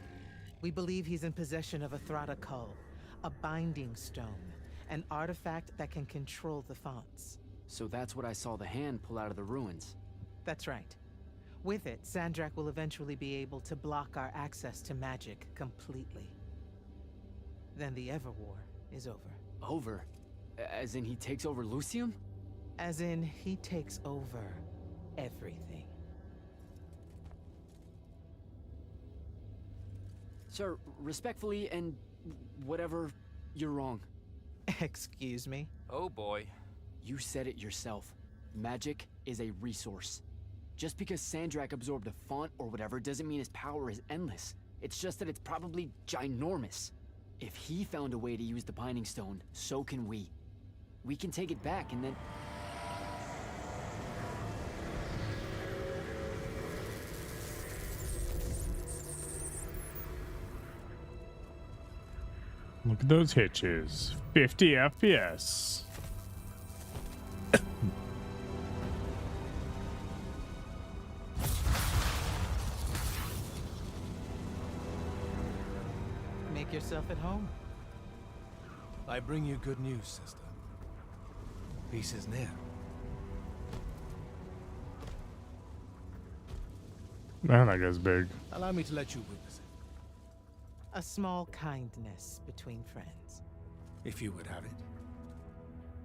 We believe he's in possession of a Thrada-Kul, a binding stone, an artifact that can control the fonts. So that's what I saw the hand pull out of the ruins. That's right. With it, Sandrak will eventually be able to block our access to magic completely. Then the Everwar is over. Over? As in he takes over Lucium? As in, he takes over everything. Sir, respectfully and whatever, you're wrong. Excuse me? Oh boy. You said it yourself. Magic is a resource. Just because Sandrak absorbed a font or whatever doesn't mean his power is endless. It's just that it's probably ginormous. If he found a way to use the Binding Stone, so can we. We can take it back and then... Look at those hitches. 50 FPS. Make yourself at home. I bring you good news, sister. Peace is near. Man, that guy's big. Allow me to let you witness it, A small kindness between friends. if you would have it.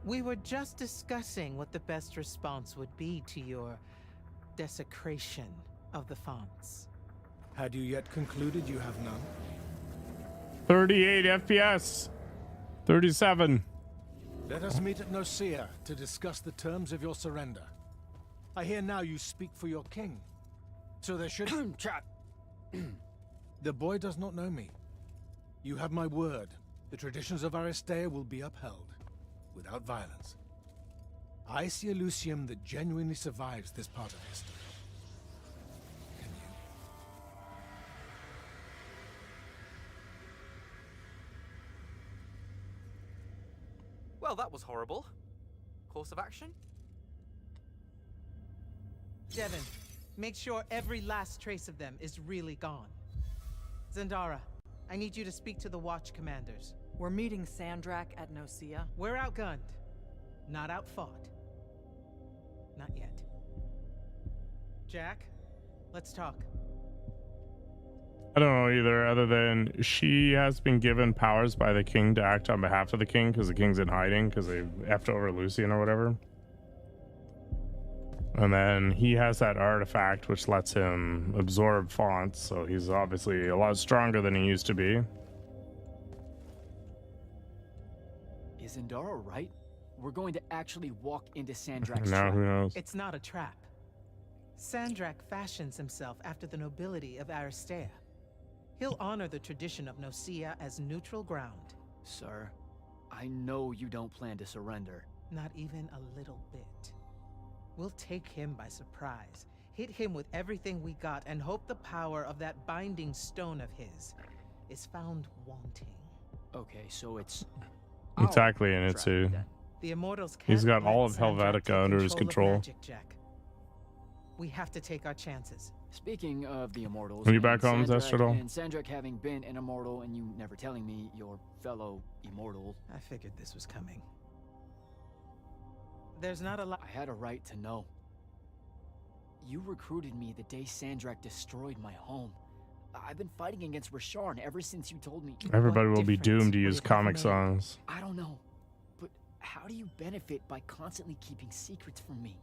We were just discussing what the best response would be to your desecration of the fonts. Had you yet concluded you have none? 38 FPS. 37. Let us meet at Nicaea to discuss the terms of your surrender. I hear now you speak for your king. So there should... Chat. The boy does not know me. You have my word. The traditions of Aristea will be upheld, without violence. I see a Lucium that genuinely survives this part of history. Can you? Well, that was horrible. Course of action? Devin, make sure every last trace of them is really gone. Zendara, I need you to speak to the watch commanders. We're meeting Sandrak at Nicaea. We're outgunned, not outfought. Not yet. Jack, let's talk. I don't know either, other than she has been given powers by the king to act on behalf of the king because the king's in hiding because they effed over Lucian or whatever. And then he has that artifact which lets him absorb fonts, so he's obviously a lot stronger than he used to be. Is Zendara right? We're going to actually walk into Sandrak's Now trap. who knows? It's not a trap. Sandrak fashions himself after the nobility of Aristea. He'll honor the tradition of Nicaea as neutral ground. Sir, I know you don't plan to surrender. Not even a little bit. We'll take him by surprise, hit him with everything we got, and hope the power of that binding stone of his is found wanting. Okay, so it's... Exactly, and our it's trap, a... then. The Immortals can't He's got all let of Sandrak Helvetica take under his of control. Magic, Jack. We have to take our chances. Speaking of the Immortals... Are you and back home, Sandrak- Zestradal? And Sandrak having been an Immortal and you never telling me your fellow Immortal, I figured this was coming. There's not a lot. I had a right to know. You recruited me the day Sandrak destroyed my home. I've been fighting against Rasharn ever since you told me. Everybody What will be difference doomed to would use it have comic made? songs. I don't know, but how do you benefit by constantly keeping secrets from me?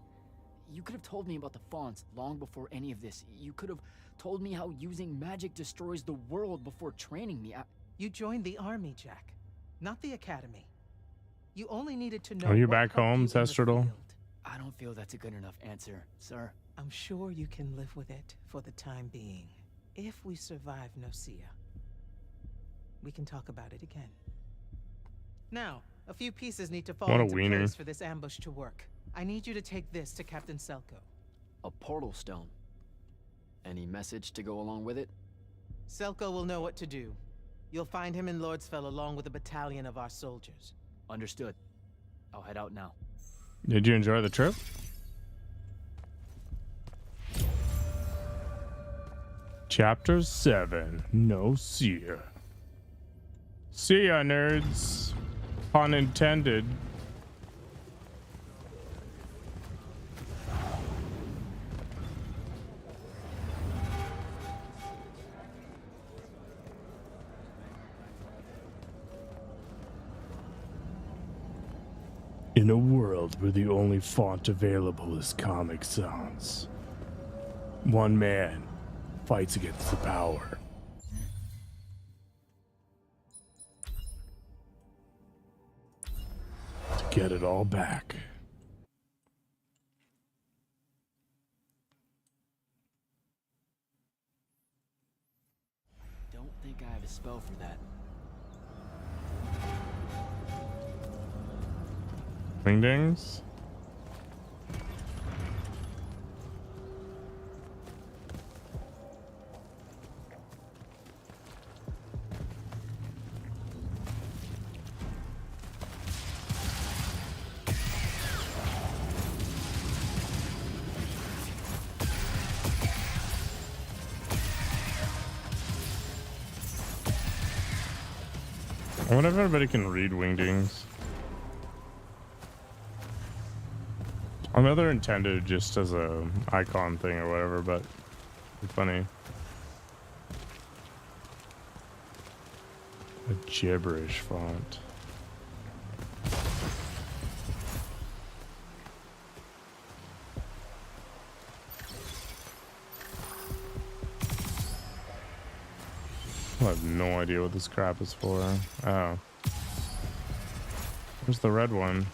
You could have told me about the fonts long before any of this. You could have told me how using magic destroys the world before training me. You joined the army, Jack, not the academy. You only needed to know. Are you what back helped home, you in the Zestradal? field. I don't feel that's a good enough answer, sir. I'm sure you can live with it for the time being. If we survive Nicaea, we can talk about it again. Now, a few pieces need to fall What a into wiener. place for this ambush to work. I need you to take this to Captain Selko. A portal stone. Any message to go along with it? Selko will know what to do. You'll find him in Lordsfell along with a battalion of our soldiers. Understood. I'll head out now. Did you enjoy the trip? Chapter 7, Nicaea. See ya, nerds. Pun intended. In a world where the only font available is Comic Sans, one man fights against the power. To get it all back. Don't think I have a spell for that. Wingdings? I wonder if everybody can read wingdings. I know they're intended just as a icon thing or whatever, but it's funny. A gibberish font. I have no idea what this crap is for. Oh. Where's the red one?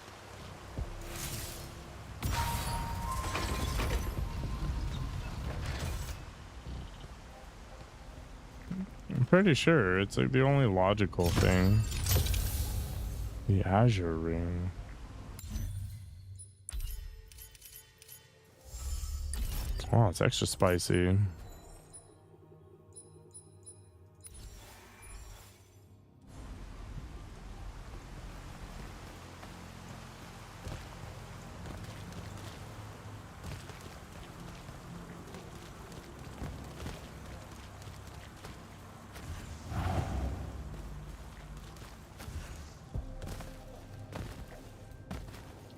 I'm pretty sure it's like the only logical thing. The Azure Ring. Oh, it's extra spicy.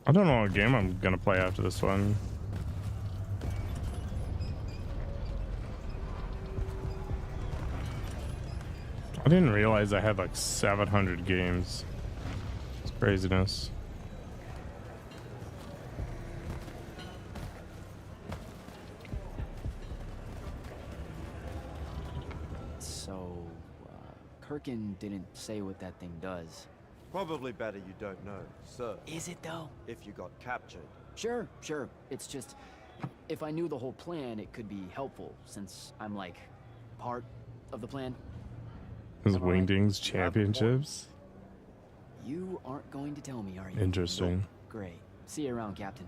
I don't know what game I'm gonna play after this one. I didn't realize I had like 700 games. It's craziness. So, Kirkin didn't say what that thing does. Probably better you don't know, sir. Is it though? If you got captured. Sure. It's just, if I knew the whole plan, it could be helpful, since I'm like, part of the plan. His Am I right? Wingdings championships? You aren't going to tell me, are you? Interesting. Great. See you around, Captain.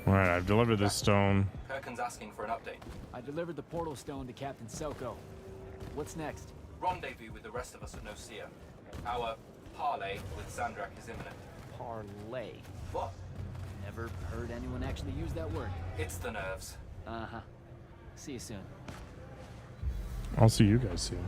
Alright, I've delivered this stone. Kirkin's asking for an update. I delivered the portal stone to Captain Selko. What's next? Rendezvous with the rest of us at Nocia. Our parley with Sandrak is imminent. Parlay. What? Never heard anyone actually use that word. It's the nerves. Uh-huh. See you soon. I'll see you guys soon.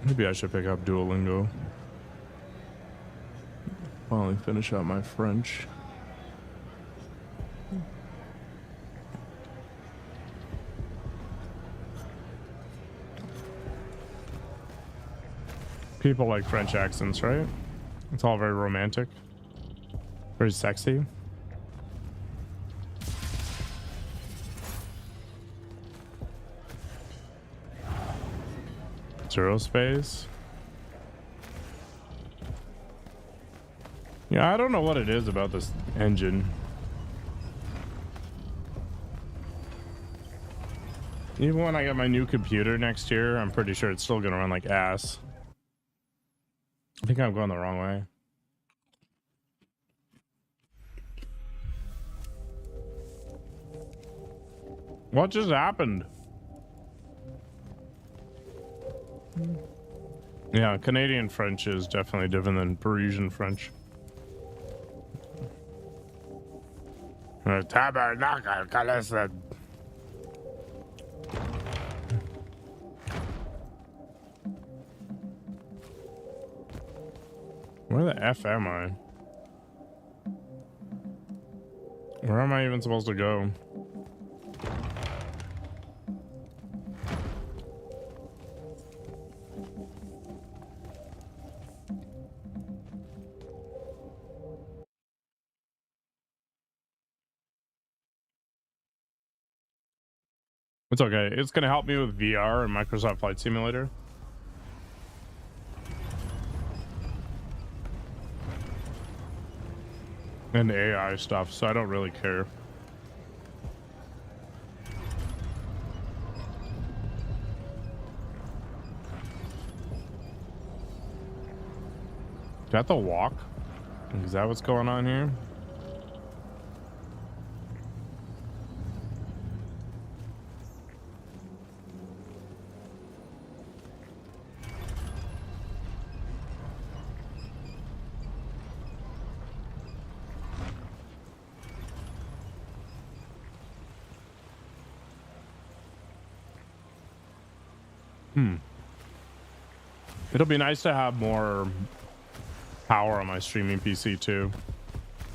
Maybe I should pick up Duolingo. Finally finish out my French. People like French accents, right? It's all very romantic, very sexy. Zero space. Yeah, I don't know what it is about this engine. Even when I get my new computer next year, I'm pretty sure it's still gonna run like ass. I think I'm going the wrong way. What just happened? Yeah, Canadian French is definitely different than Parisian French. Tabernacle, Calissa. Where the F am I? Where am I even supposed to go? It's okay. It's going to help me with VR and Microsoft Flight Simulator. And AI stuff, so I don't really care. Do I have to walk? Is that what's going on here? It'll be nice to have more power on my streaming PC too.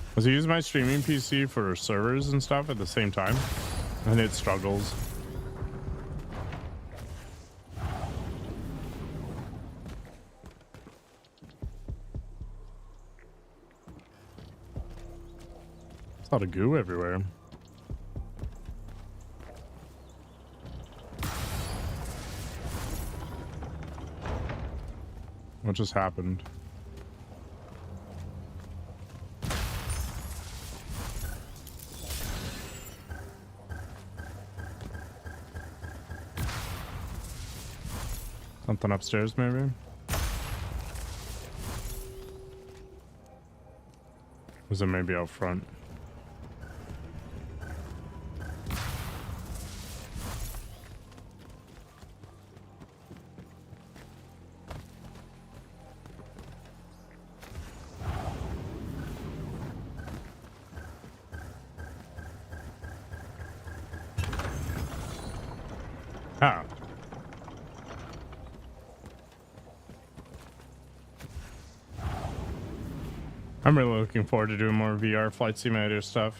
Because I use my streaming PC for servers and stuff at the same time, and it struggles. There's a lot of goo everywhere. What just happened? Something upstairs, maybe? Was it maybe out front? Ah. I'm really looking forward to doing more VR Flight Simulator stuff.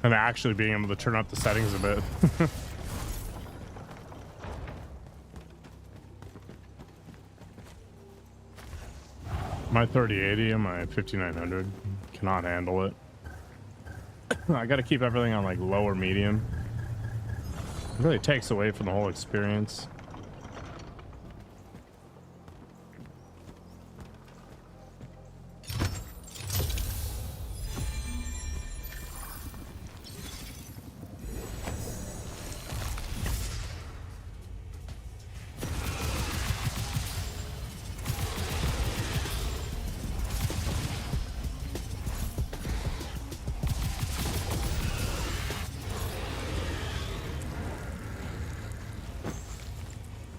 And actually being able to turn up the settings a bit. My 3080 and my 5900 cannot handle it. I gotta keep everything on like low or medium. It really takes away from the whole experience.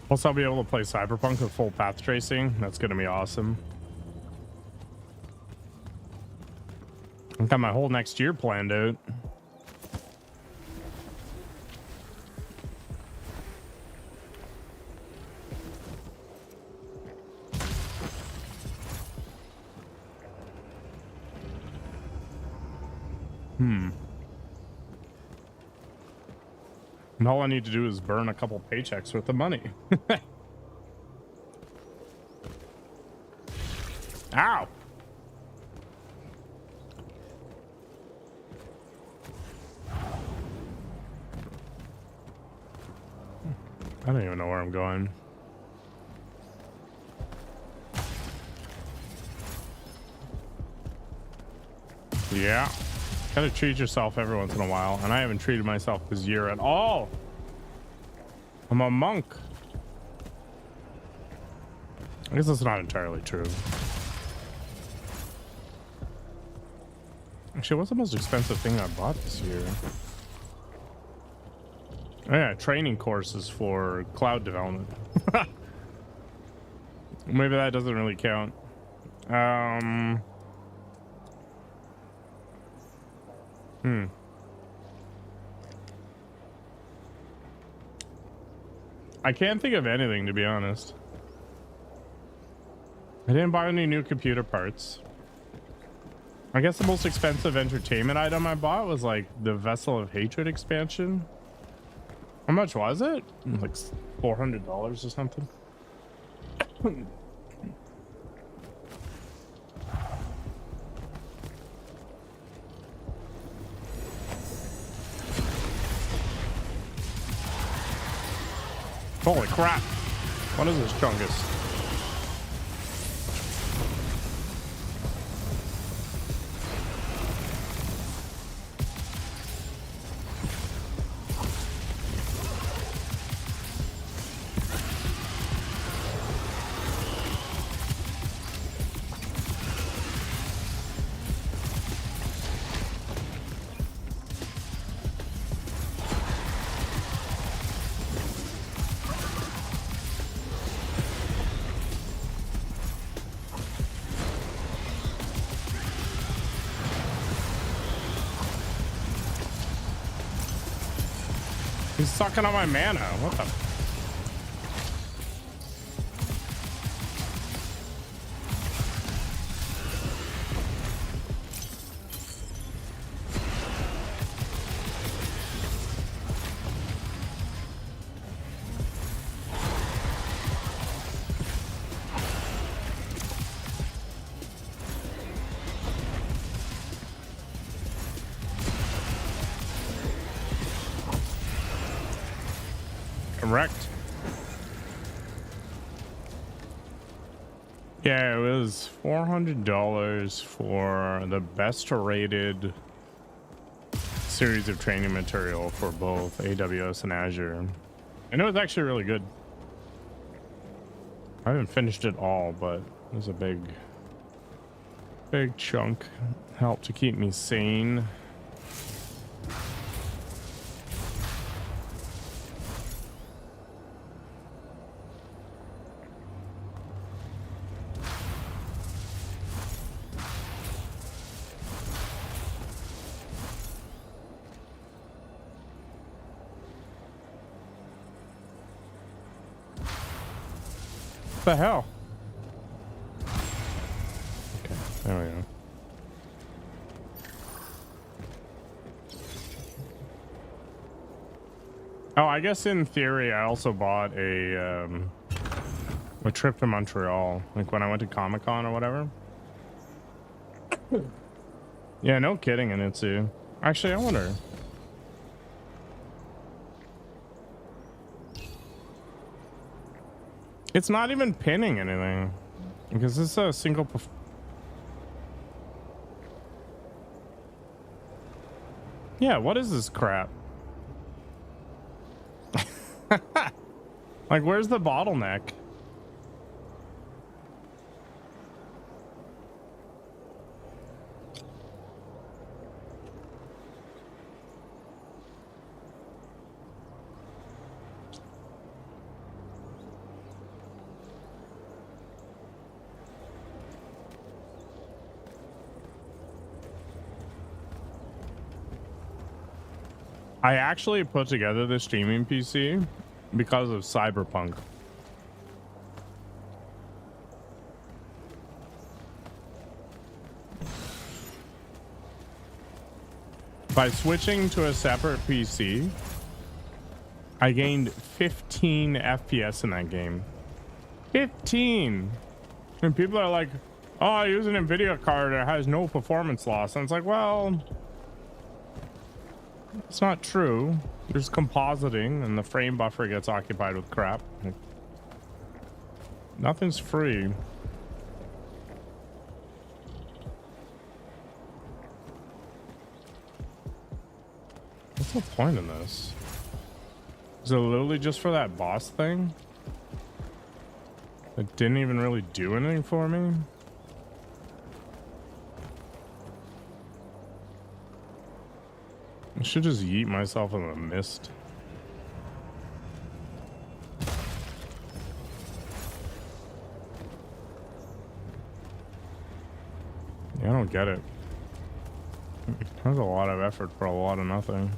Plus, I'll be able to play Cyberpunk with full path tracing. That's going to be awesome. I've got my whole next year planned out. And all I need to do is burn a couple paychecks worth of money. Ow! I don't even know where I'm going. Yeah. Gotta treat yourself every once in a while, and I haven't treated myself this year at all. I'm a monk. I guess that's not entirely true. Actually, what's the most expensive thing I bought this year? Oh yeah, training courses for cloud development. Maybe that doesn't really count. I can't think of anything, to be honest. I didn't buy any new computer parts. I guess the most expensive entertainment item I bought was like the Vessel of Hatred expansion. How much was it? Like $400 or something. Holy crap. What is this chungus? He's sucking on my mana. What the? Correct. Yeah, it was $400 for the best rated series of training material for both AWS and Azure. And it was actually really good. I haven't finished it all, but it was a big chunk. Helped to keep me sane. What the hell? Okay, there we go. Oh, I guess in theory, I also bought a trip to Montreal, like when I went to Comic-Con or whatever. Yeah, no kidding, and it's actually, I wonder. It's not even pinning anything because it's a single. Yeah, what is this crap? Like, where's the bottleneck? I actually put together the streaming PC because of Cyberpunk. By switching to a separate PC, I gained 15 FPS in that game. 15! And people are like, oh, I use an NVIDIA card that has no performance loss. And it's like, well, it's not true. There's compositing and the frame buffer gets occupied with crap. Nothing's free. What's the point in this? Is it literally just for that boss thing? It didn't even really do anything for me? I should just yeet myself in the mist. Yeah, I don't get it. That's a lot of effort for a lot of nothing.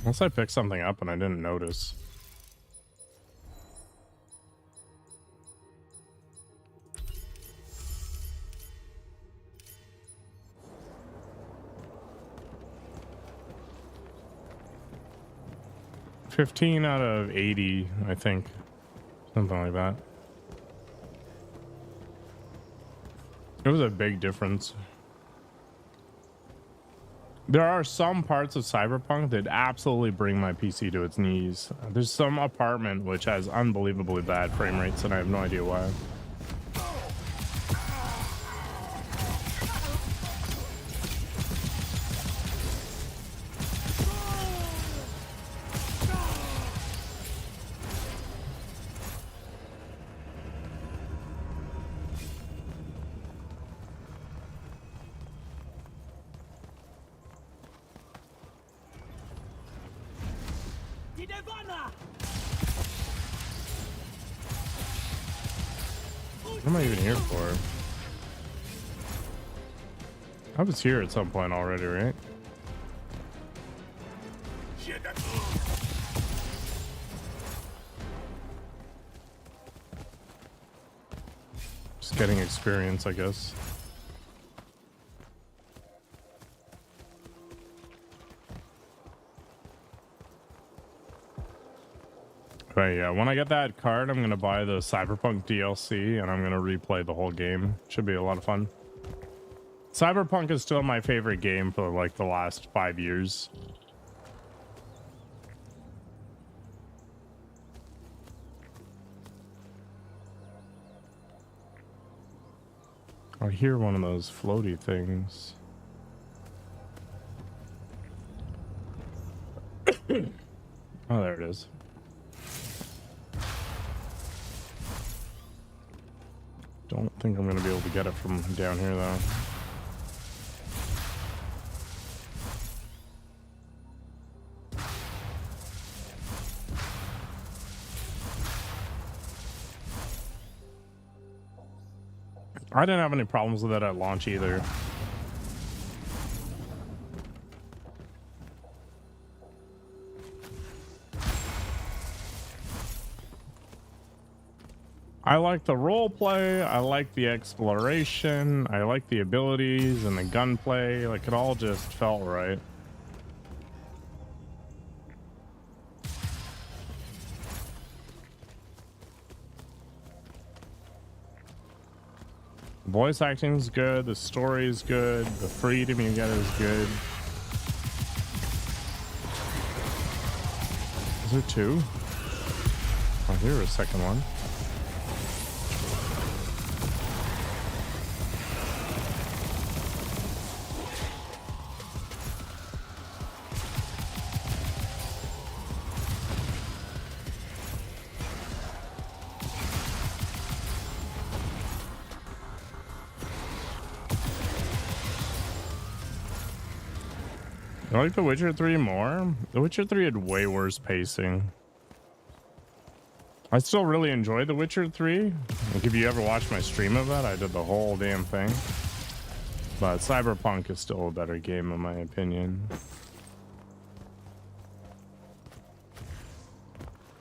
Unless I picked something up and I didn't notice. $15 out of $80, I think. Something like that. It was a big difference. There are some parts of Cyberpunk that absolutely bring my PC to its knees. There's some apartment which has unbelievably bad frame rates and I have no idea why. What am I even here for? I was here at some point already, right? Just getting experience, I guess. But yeah, when I get that card, I'm gonna buy the Cyberpunk DLC and I'm gonna replay the whole game. Should be a lot of fun. Cyberpunk is still my favorite game for like the last 5 years. I hear one of those floaty things. Oh, there it is. Don't think I'm gonna be able to get it from down here though. I didn't have any problems with it at launch either. I like the role play, I like the exploration, I like the abilities and the gunplay, like it all just felt right. Voice acting is good, the story is good, the freedom you get is good. Is there two? Oh, here's a second one. I like The Witcher 3 more. The Witcher 3 had way worse pacing. I still really enjoy The Witcher 3. Like if you ever watched my stream of that, I did the whole damn thing. But Cyberpunk is still a better game in my opinion.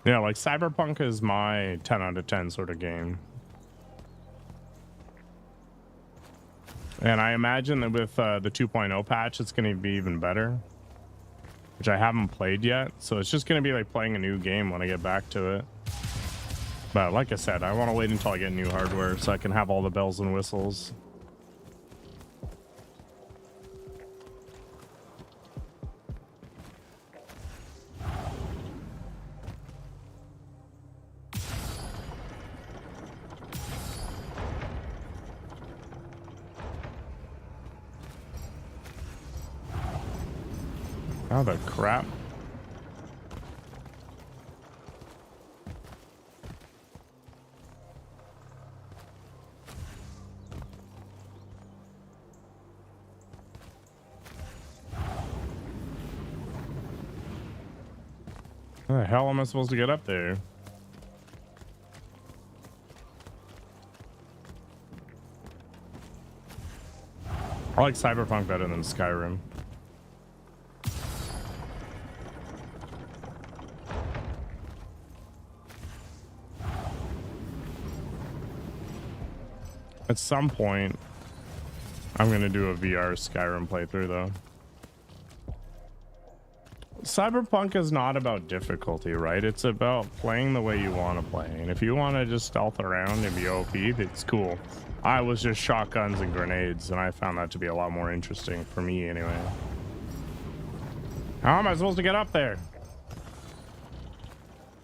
Yeah, like Cyberpunk is my 10 out of 10 sort of game. And I imagine that with the 2.0 patch, it's going to be even better, which I haven't played yet. So it's just going to be like playing a new game when I get back to it. But like I said, I want to wait until I get new hardware so I can have all the bells and whistles. Oh, the crap. How the hell am I supposed to get up there? I like Cyberpunk better than Skyrim. At some point, I'm going to do a VR Skyrim playthrough, though. Cyberpunk is not about difficulty, right? It's about playing the way you want to play. And if you want to just stealth around and be OP, it's cool. I was just shotguns and grenades, and I found that to be a lot more interesting for me anyway. How am I supposed to get up there?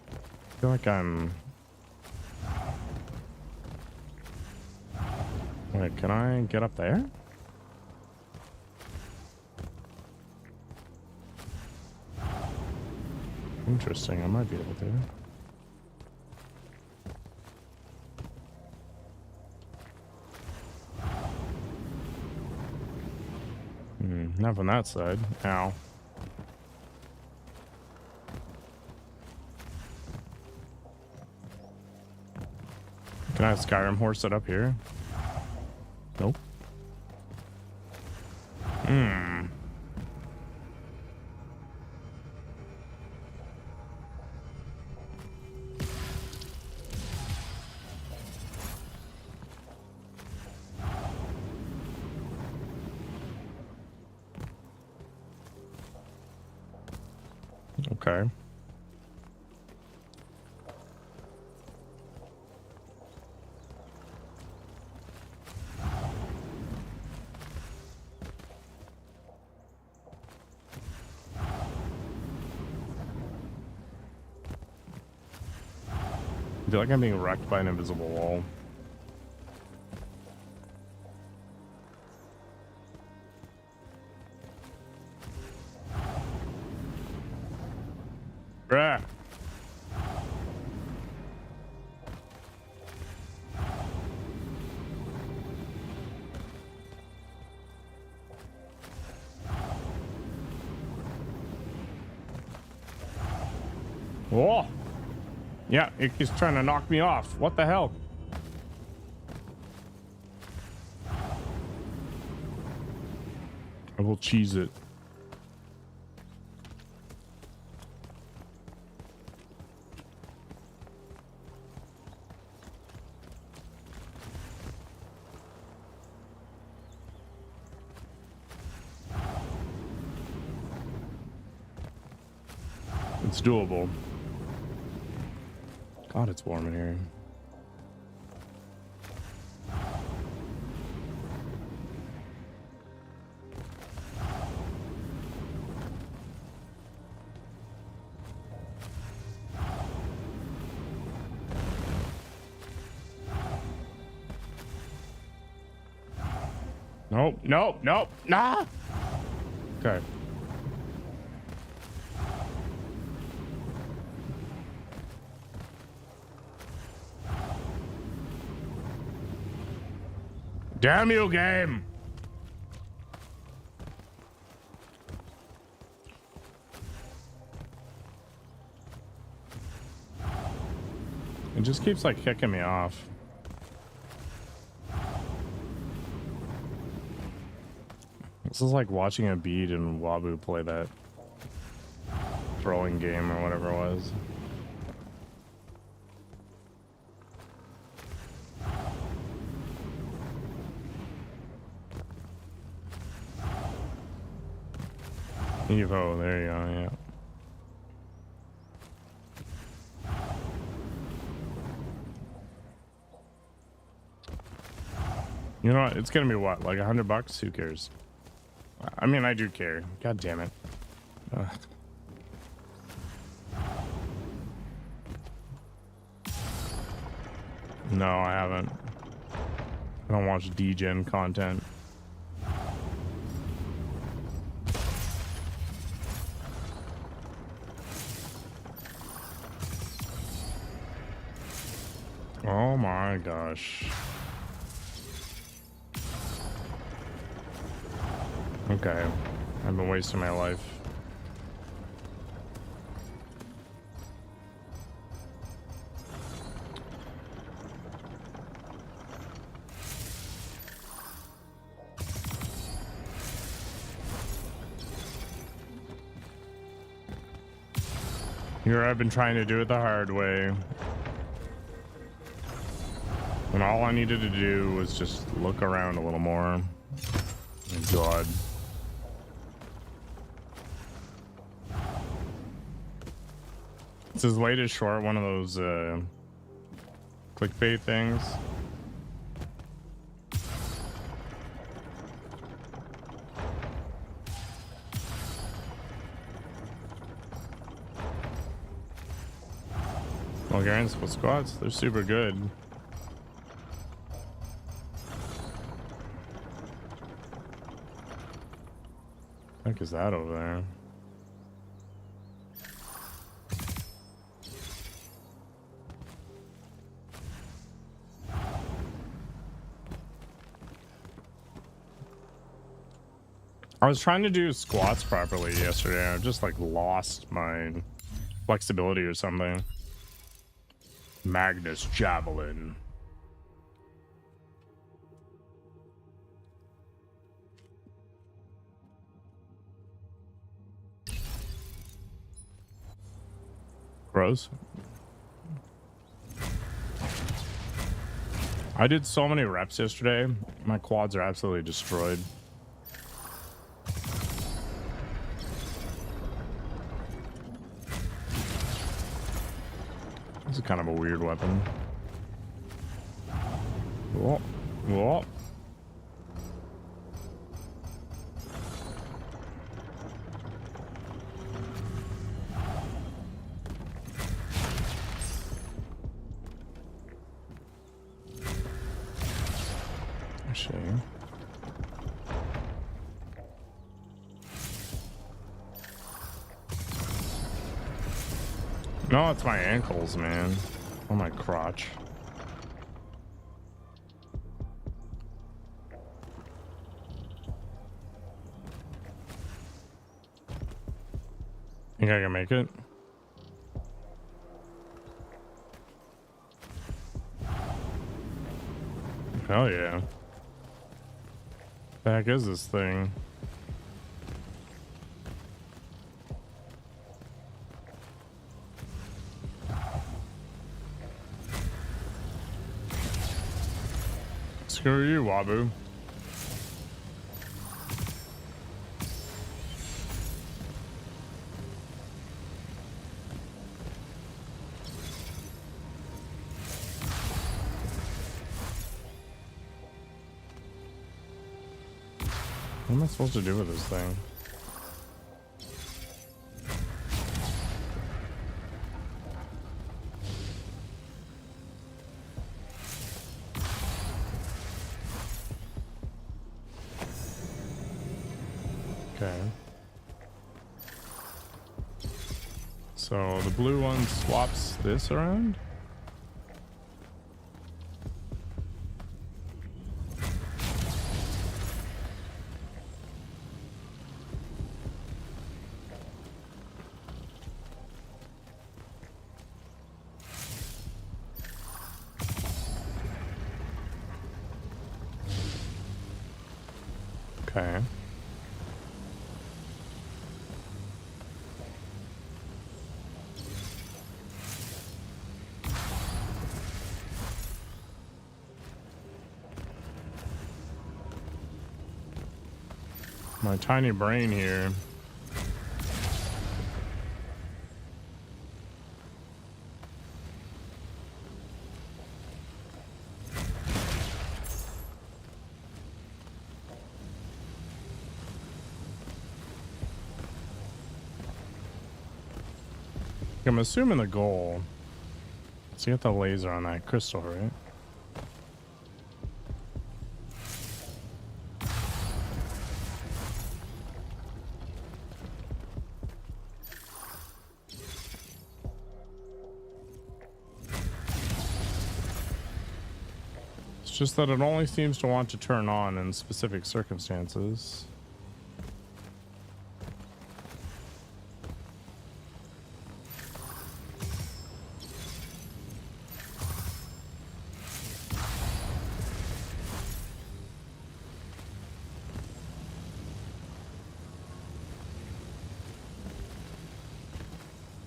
I feel like I'm... Wait, can I get up there? Interesting, I might be able to. Not from that side. Ow. Can I Skyrim horse it up here? Nope. Okay. I feel like I'm being wrecked by an invisible wall. Bruh. Whoa. Yeah, he's trying to knock me off. What the hell? I will cheese it. It's doable. God, it's warm in here. Nope, nope, nope, nah. Okay. Damn you, game! It just keeps like kicking me off. This is like watching a bead and Wabu play that throwing game or whatever it was. Evo, there you go, yeah. You know what? It's gonna be what, like $100? Who cares? I mean, I do care. God damn it. Ugh. No, I haven't. I don't watch degen content. Oh my gosh. Okay. I've been wasting my life. Here I've been trying to do it the hard way. When all I needed to do was just look around a little more. Oh God. It's his latest short, one of those clickbait things. Bulgarian split squats, they're super good. What the heck is that over there? I was trying to do squats properly yesterday. I just like lost my flexibility or something. Magnus Javelin. Gross. I did so many reps yesterday. My quads are absolutely destroyed. This is kind of a weird weapon. Whoa. Whoa. Shame. No, it's my ankles, man. Oh, my crotch. Think I can make it? Hell yeah. The heck is this thing? Screw you, Wabu. What am I supposed to do with this thing? Okay. So the blue one swaps this around? Okay. My tiny brain here I'm assuming the goal is to get the laser on that crystal, right? It's just that it only seems to want to turn on in specific circumstances.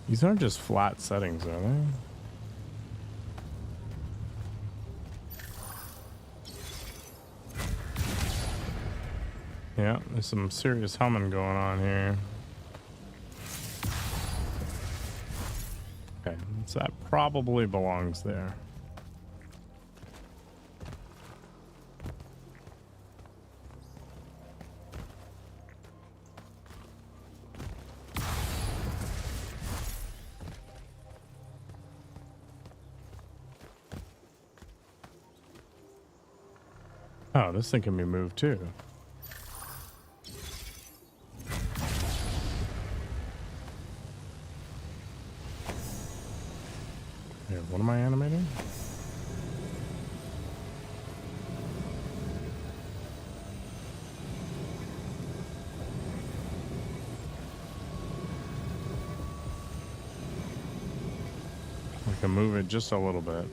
These aren't just flat settings, are they? Yeah, there's some serious humming going on here. Okay, so that probably belongs there. Oh, this thing can be moved too. Here, what am I animating? I can move it just a little bit.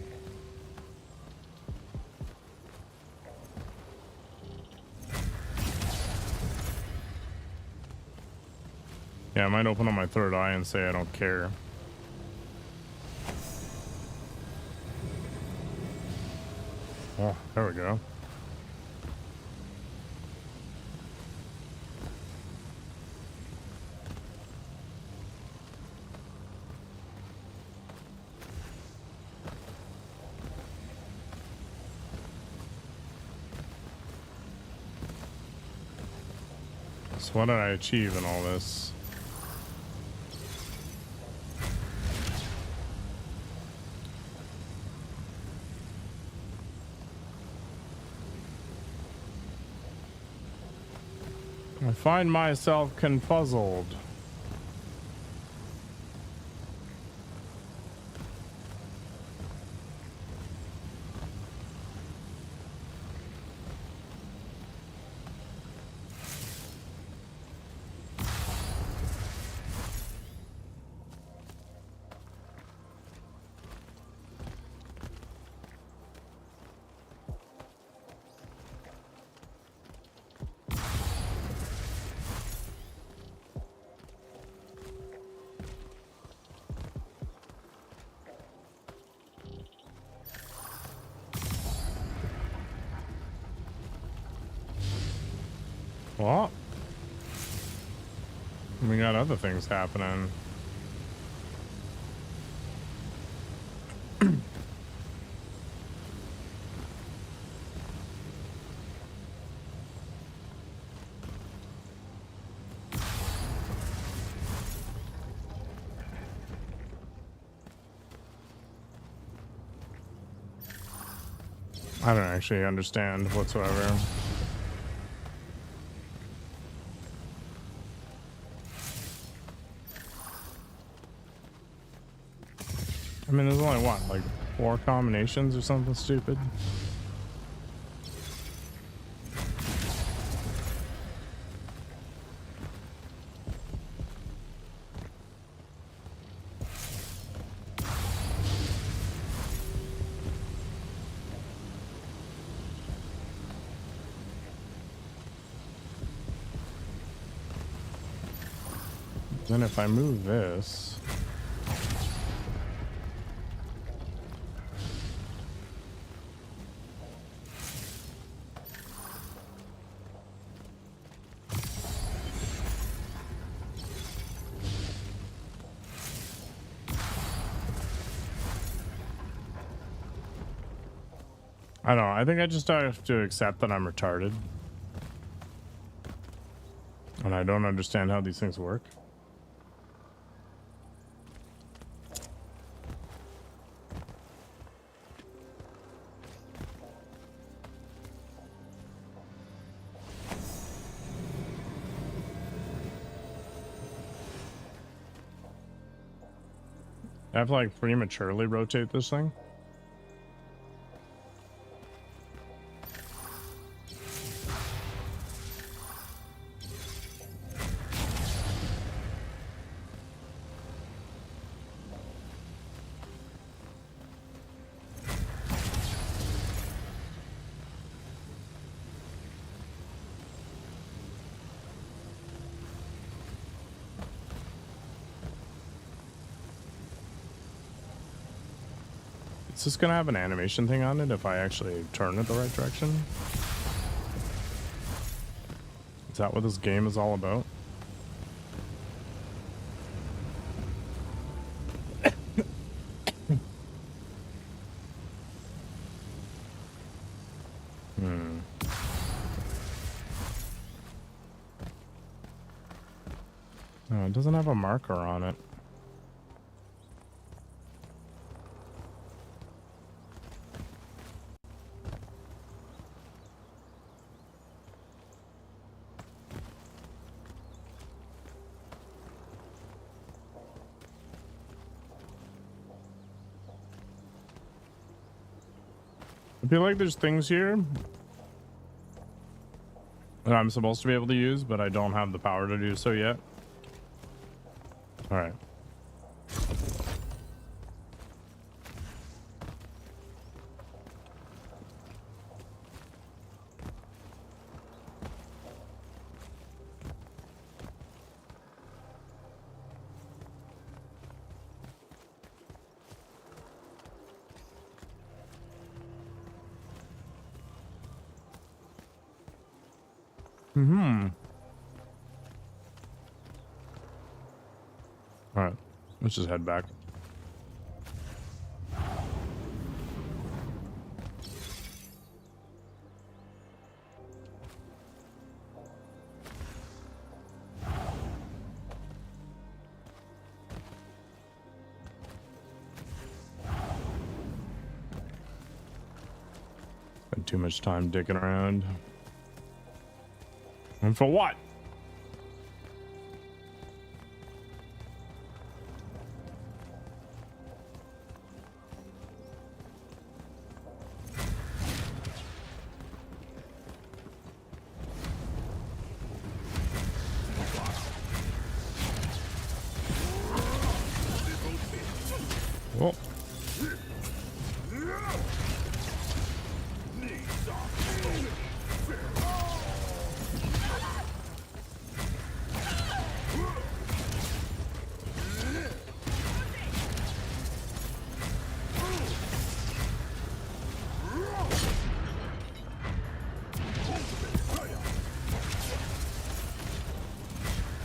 Yeah, I might open up my third eye and say I don't care. Oh, there we go. So what did I achieve in all this? I find myself confuzzled. Well, we got other things happening. I don't actually understand whatsoever. I mean, there's only what, like 4 combinations or something stupid? Then if I move this... I don't know. I think I just have to accept that I'm retarded. And I don't understand how these things work. I have to like prematurely rotate this thing. Is this gonna have an animation thing on it if I actually turn it the right direction? Is that what this game is all about? No, it doesn't have a marker on it. I feel like there's things here that I'm supposed to be able to use, but I don't have the power to do so yet. All right. All right, let's just head back. Spent too much time digging around. And for what? Oh.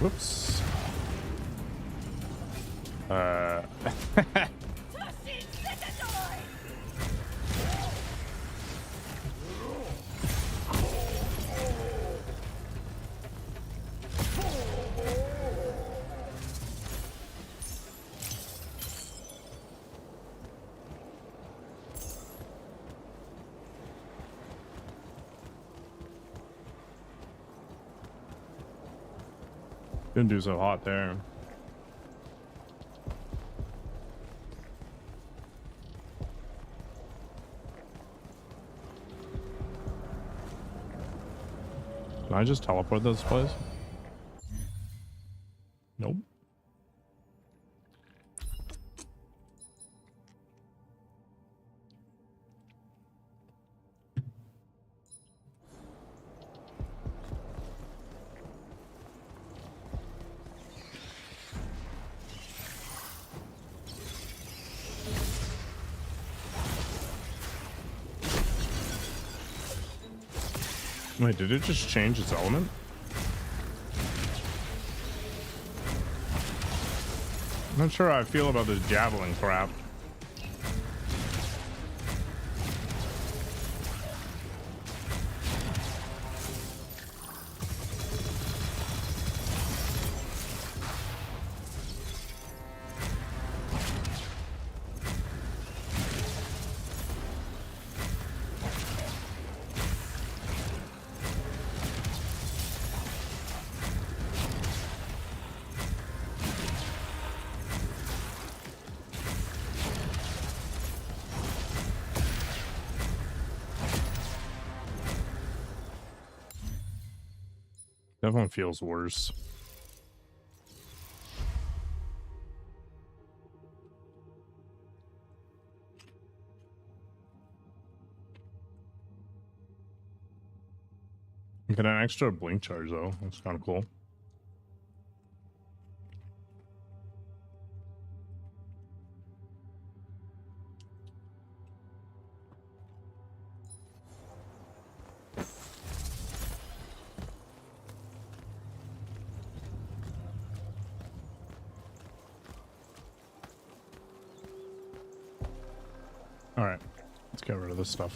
Whoops. Didn't do so hot there. Can I just teleport this place? Nope. Wait, did it just change its element? I'm not sure how I feel about this javelin crap. Definitely feels worse. Get an extra blink charge though. That's kind of cool. All right, let's get rid of this stuff.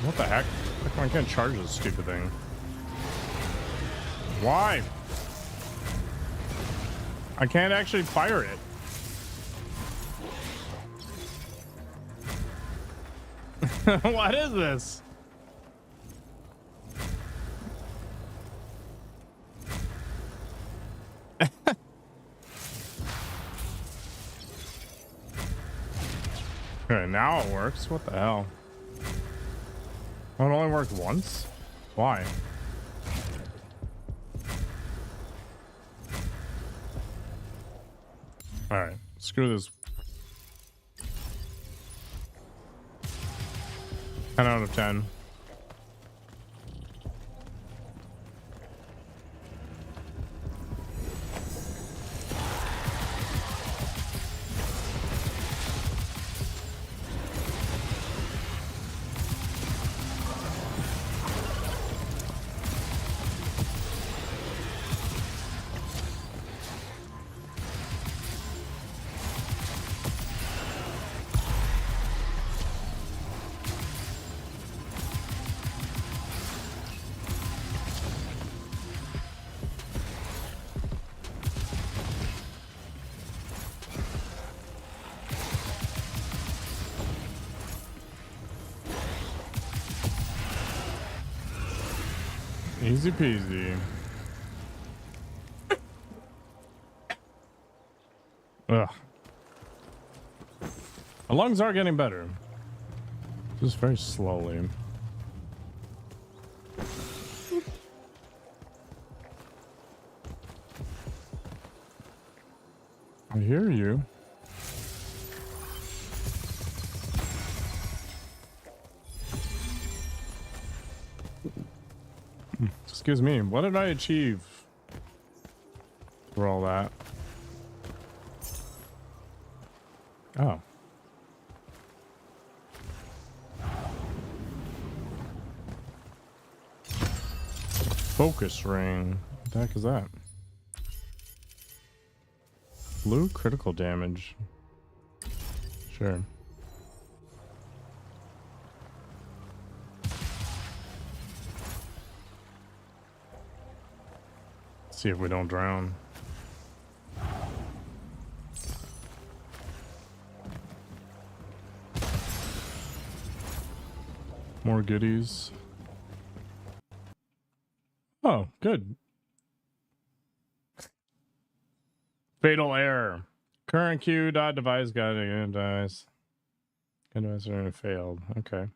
What the heck? How come I can't charge this stupid thing? Why? I can't actually fire it. What is this? Okay, now it works. What the hell? Oh, it only worked once? Why? Alright, screw this. 10 out of 10. Easy peasy. Ugh. My lungs are getting better. Just very slowly. I hear you. Excuse me, what did I achieve for all that? Oh. Focus ring. What the heck is that? Blue critical damage. Sure. See if we don't drown. More goodies. Oh, good. Fatal error. Current queue dot device got it. Device. Device failed. Okay.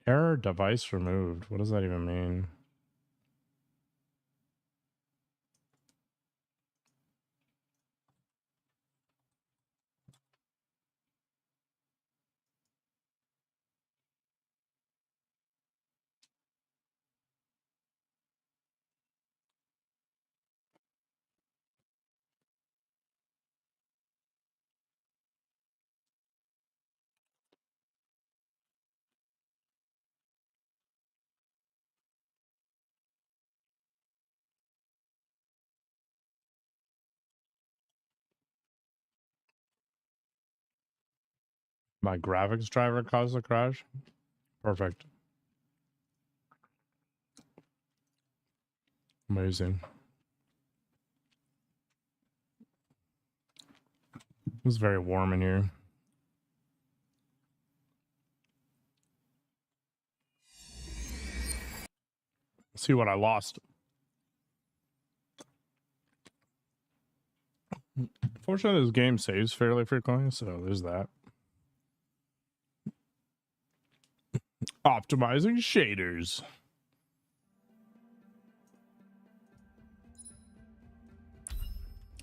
Error device removed. What does that even mean? My graphics driver caused the crash? Perfect. Amazing. It's very warm in here. See what I lost. Fortunately, this game saves fairly frequently, so there's that. Optimizing shaders.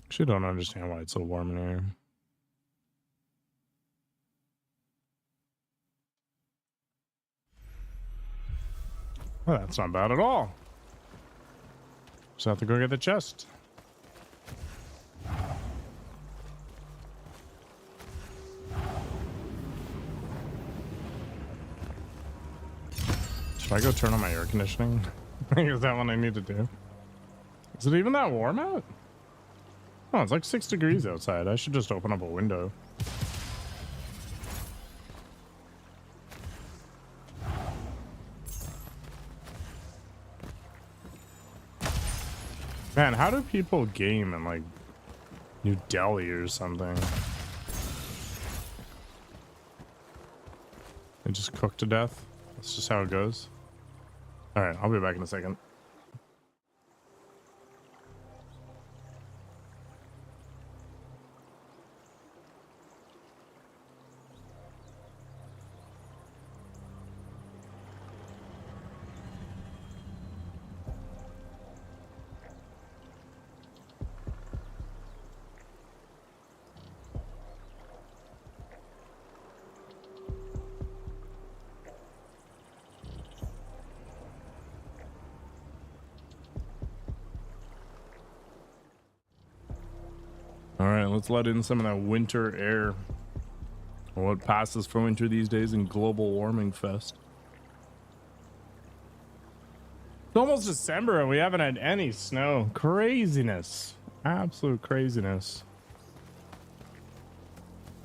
Actually, don't understand why it's so warm in here. Well, that's not bad at all. Just have to go get the chest. Should I go turn on my air conditioning? Is that what I need to do? Is it even that warm out? Oh, it's like 6 degrees outside. I should just open up a window. Man, how do people game in like New Delhi or something? They just cook to death. That's just how it goes. All right, I'll be back in a second. All right, let's let in some of that winter air. What passes for winter these days in global warming fest. It's almost December and we haven't had any snow. Craziness. Absolute craziness.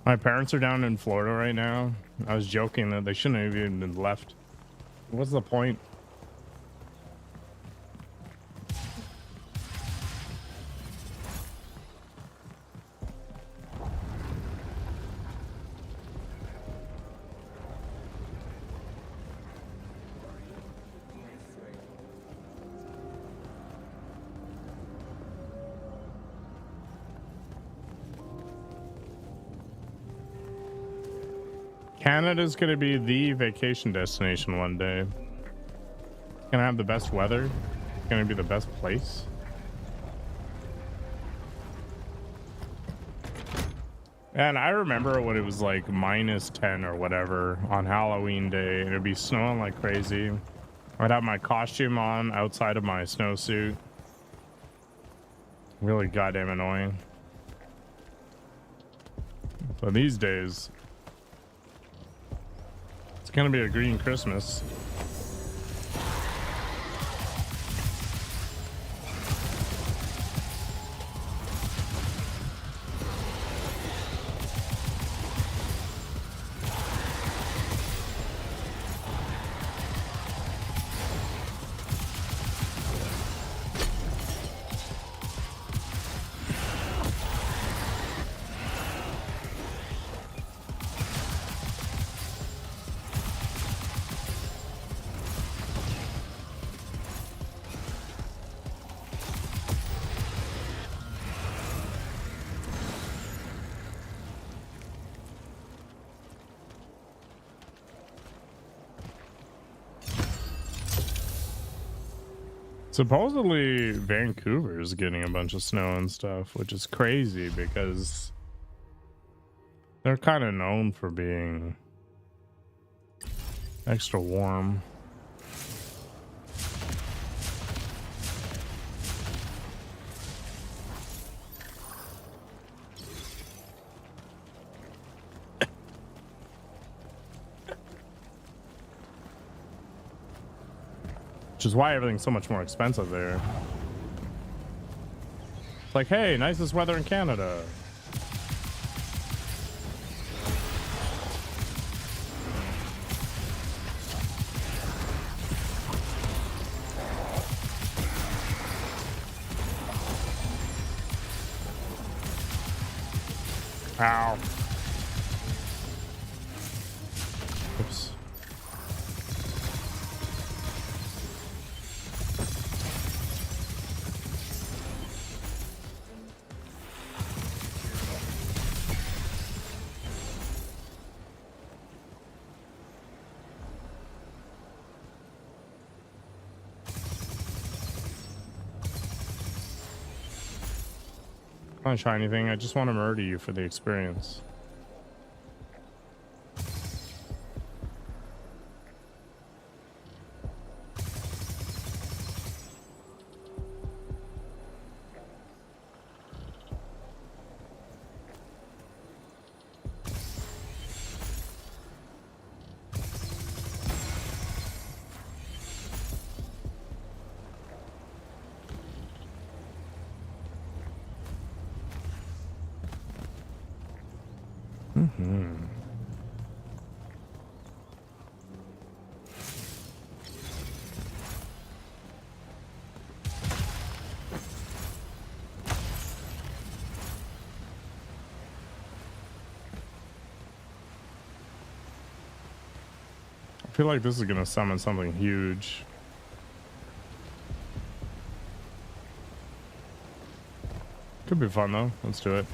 My parents are down in Florida right now. I was joking that they shouldn't have even been left. What's the point? Canada's gonna be the vacation destination one day. It's gonna have the best weather. It's gonna be the best place. And I remember when it was like -10 or whatever on Halloween day, and it'd be snowing like crazy. I'd have my costume on outside of my snowsuit. Really goddamn annoying. So these days, it's gonna be a green Christmas. Supposedly Vancouver is getting a bunch of snow and stuff, which is crazy because they're kind of known for being extra warm. Which is why everything's so much more expensive there. It's like, hey, nicest weather in Canada. Ow. Oops. I don't try anything. I just want to murder you for the experience. I feel like this is gonna summon something huge. Could be fun though. Let's do it.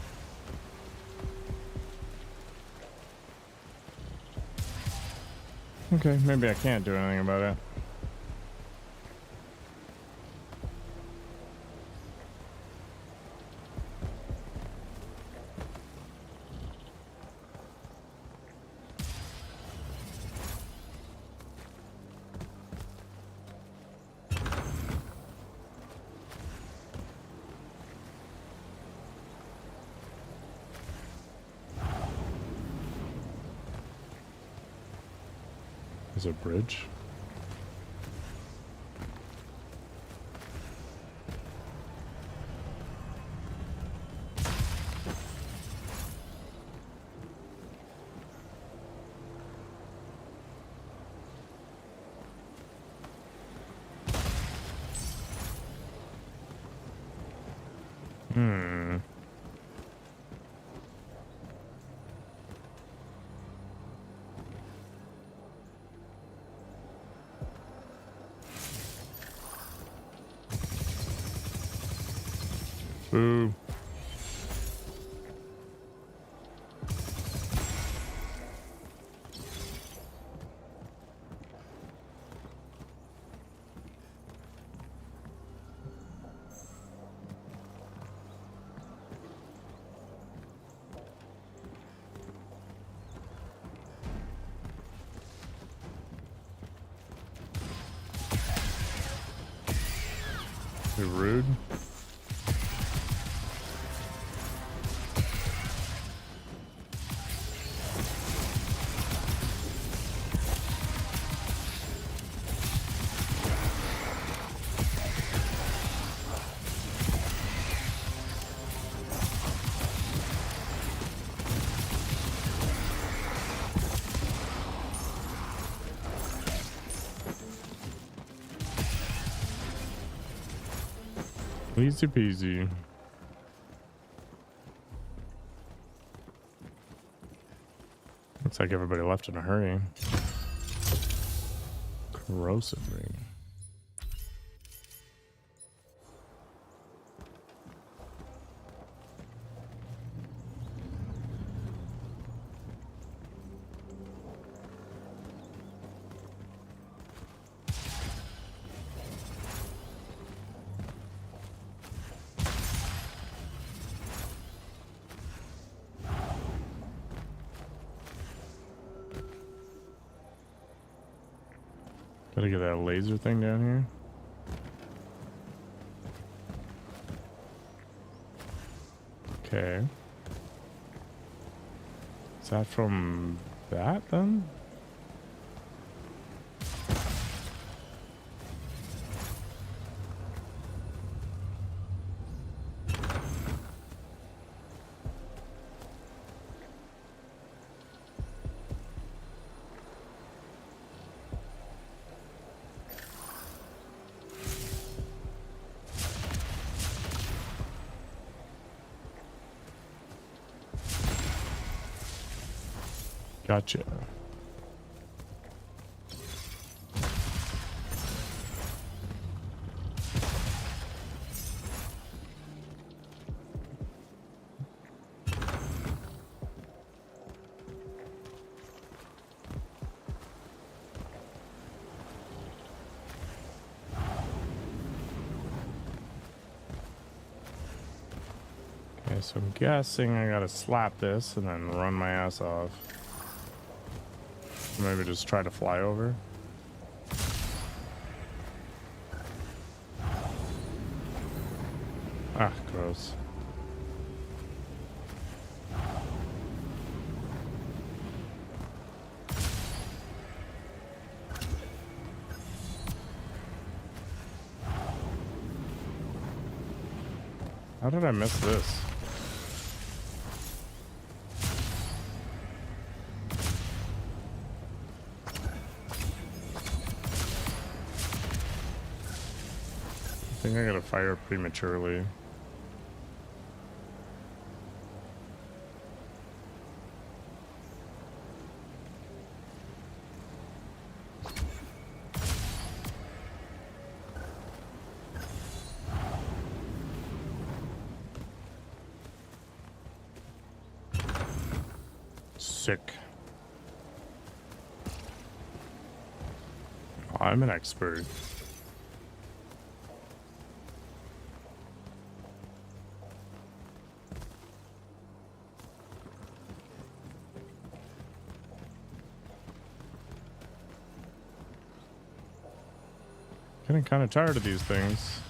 Okay, maybe I can't do anything about it. There's a bridge. Boo. You're rude. Easy peasy. Looks like everybody left in a hurry. Corrosive ring. Gotta get that laser thing down here. Okay. Is that from that then? Gotcha. Okay, so I'm guessing I gotta slap this and then run my ass off. Maybe just try to fly over. Ah, gross. How did I miss this? I think I gotta fire prematurely. Sick. I'm an expert. Getting kind of tired of these things.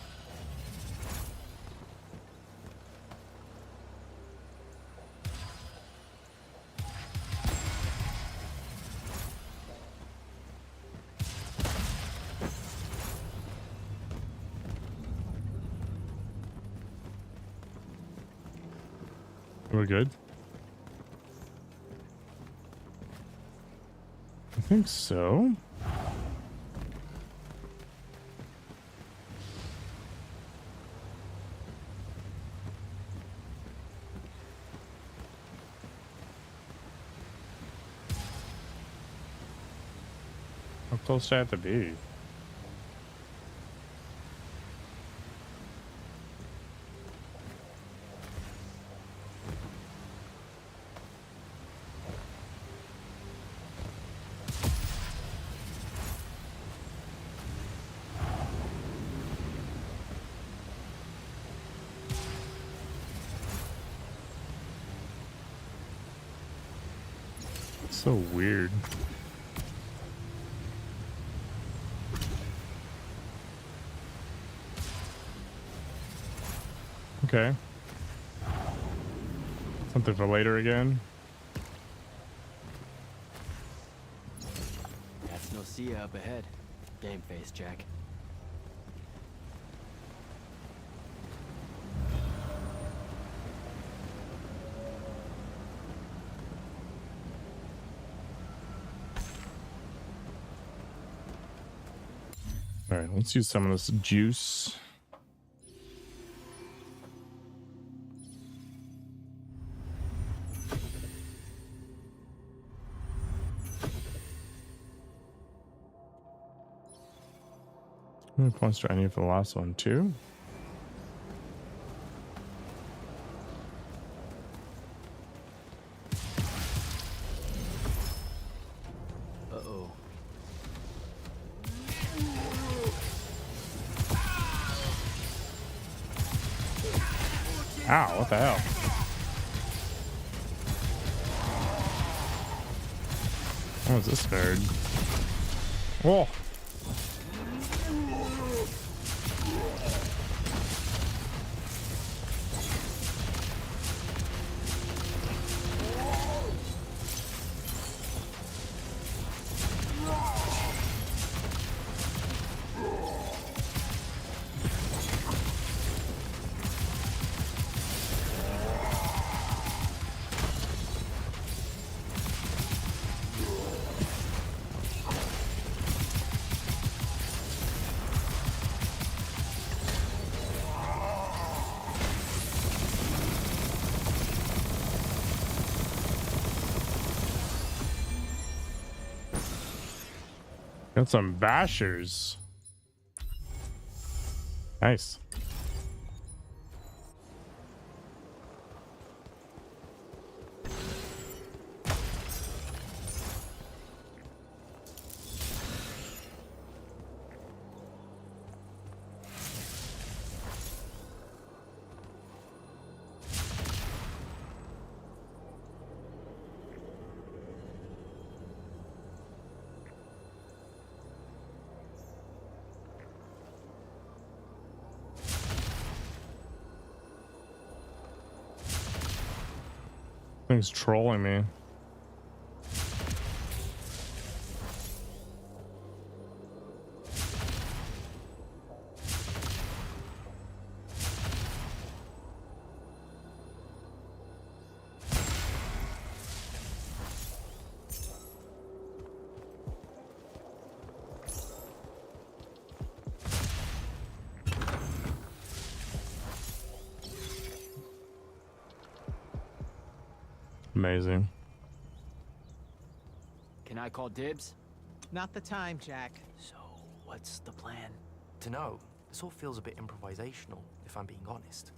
We're good. I think so. How close do I have to be? So weird. Okay. Something for later again. That's no see ya up ahead. Game face, Jack. All right, let's use some of this juice. How many points do I need for the last one? 2? Uh-oh. Ow, what the hell? What was this nerd? Whoa. Got some bashers. Nice. Thing's trolling me. Amazing. Can I call dibs? Not the time, Jack. So, what's the plan? To know, this all feels a bit improvisational, if I'm being honest.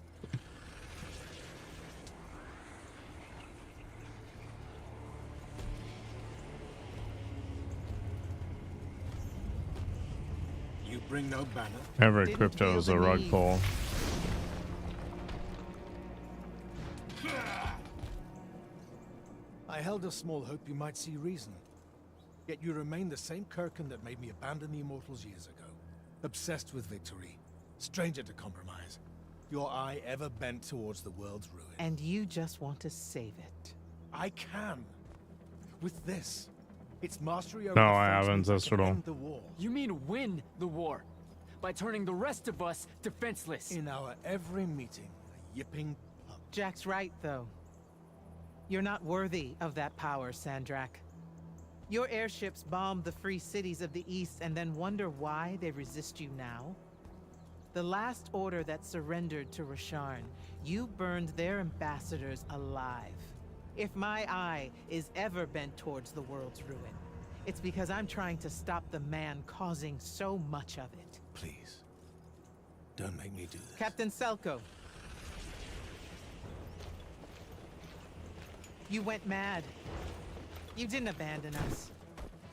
You bring no banner. Every Didn't crypto feel is the a rug need. pull. I held a small hope you might see reason. Yet you remain the same Kirkin that made me abandon the Immortals years ago. Obsessed with victory. Stranger to compromise. Your eye ever bent towards the world's ruin. And you just want to save it. I can. With this. Its mastery over No, the I French haven't, means I can Zestral. end the war. You mean win the war? By turning the rest of us defenseless? In our every meeting, a yipping pup. Jack's right, though. You're not worthy of that power, Sandrak. Your airships bombed the free cities of the East and then wonder why they resist you now? The last order that surrendered to Rasharn, you burned their ambassadors alive. If my eye is ever bent towards the world's ruin, it's because I'm trying to stop the man causing so much of it. Please. Don't make me do this. Captain Selko. You went mad. You didn't abandon us.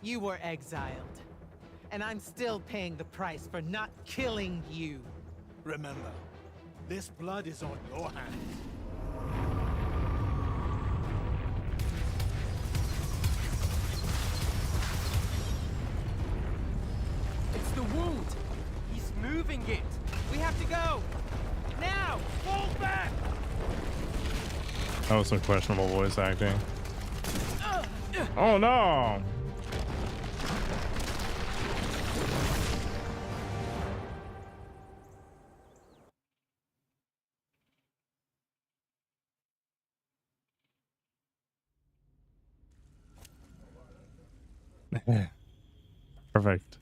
You were exiled. And I'm still paying the price for not killing you. Remember, this blood is on your hands. It's the wound! He's moving it! We have to go! Now! Fall back! That was some questionable voice acting. Oh no! Perfect.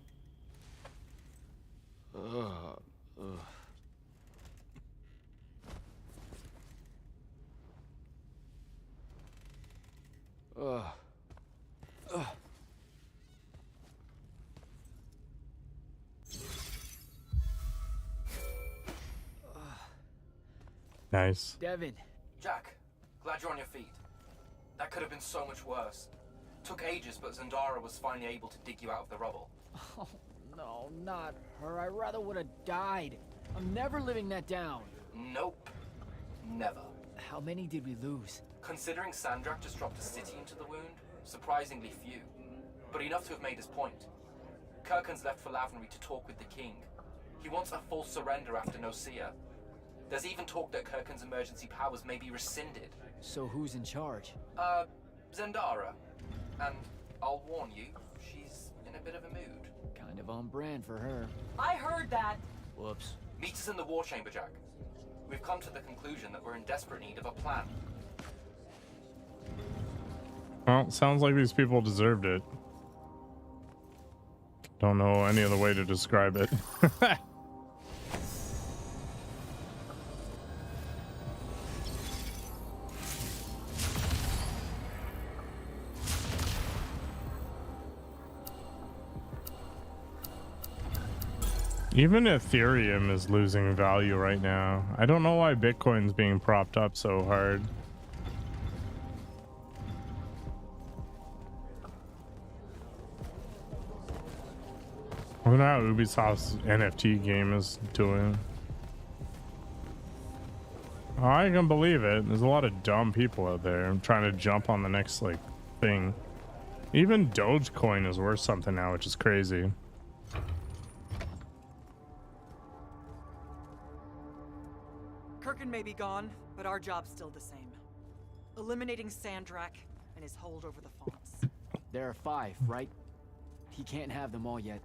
Nice. Devin, Jack, glad you're on your feet. That could have been so much worse. Took ages, but Zendara was finally able to dig you out of the rubble. oh no, not her. I rather would have died. I'm never living that down. Nope. Never. How many did we lose? Considering Sandrak just dropped a city into the wound, surprisingly few. But enough to have made his point. Kirkin's left for Lavnery to talk with the king. He wants a full surrender after Nocia. There's even talk that Kirkin's emergency powers may be rescinded. So who's in charge? Zendara. And I'll warn you, she's in a bit of a mood. Kind of on brand for her. I heard that. Whoops. Meet us in the war chamber, Jack. We've come to the conclusion that we're in desperate need of a plan. Well, sounds like these people deserved it. Don't know any other way to describe it. Even Ethereum is losing value right now. I don't know why Bitcoin's being propped up so hard. I wonder how Ubisoft's NFT game is doing. Oh, I can believe it. There's a lot of dumb people out there trying to jump on the next like thing. Even Dogecoin is worth something now, which is crazy. Kirkin may be gone, but our job's still the same. Eliminating Sandrak and his hold over the fonts. There are 5, right? He can't have them all yet.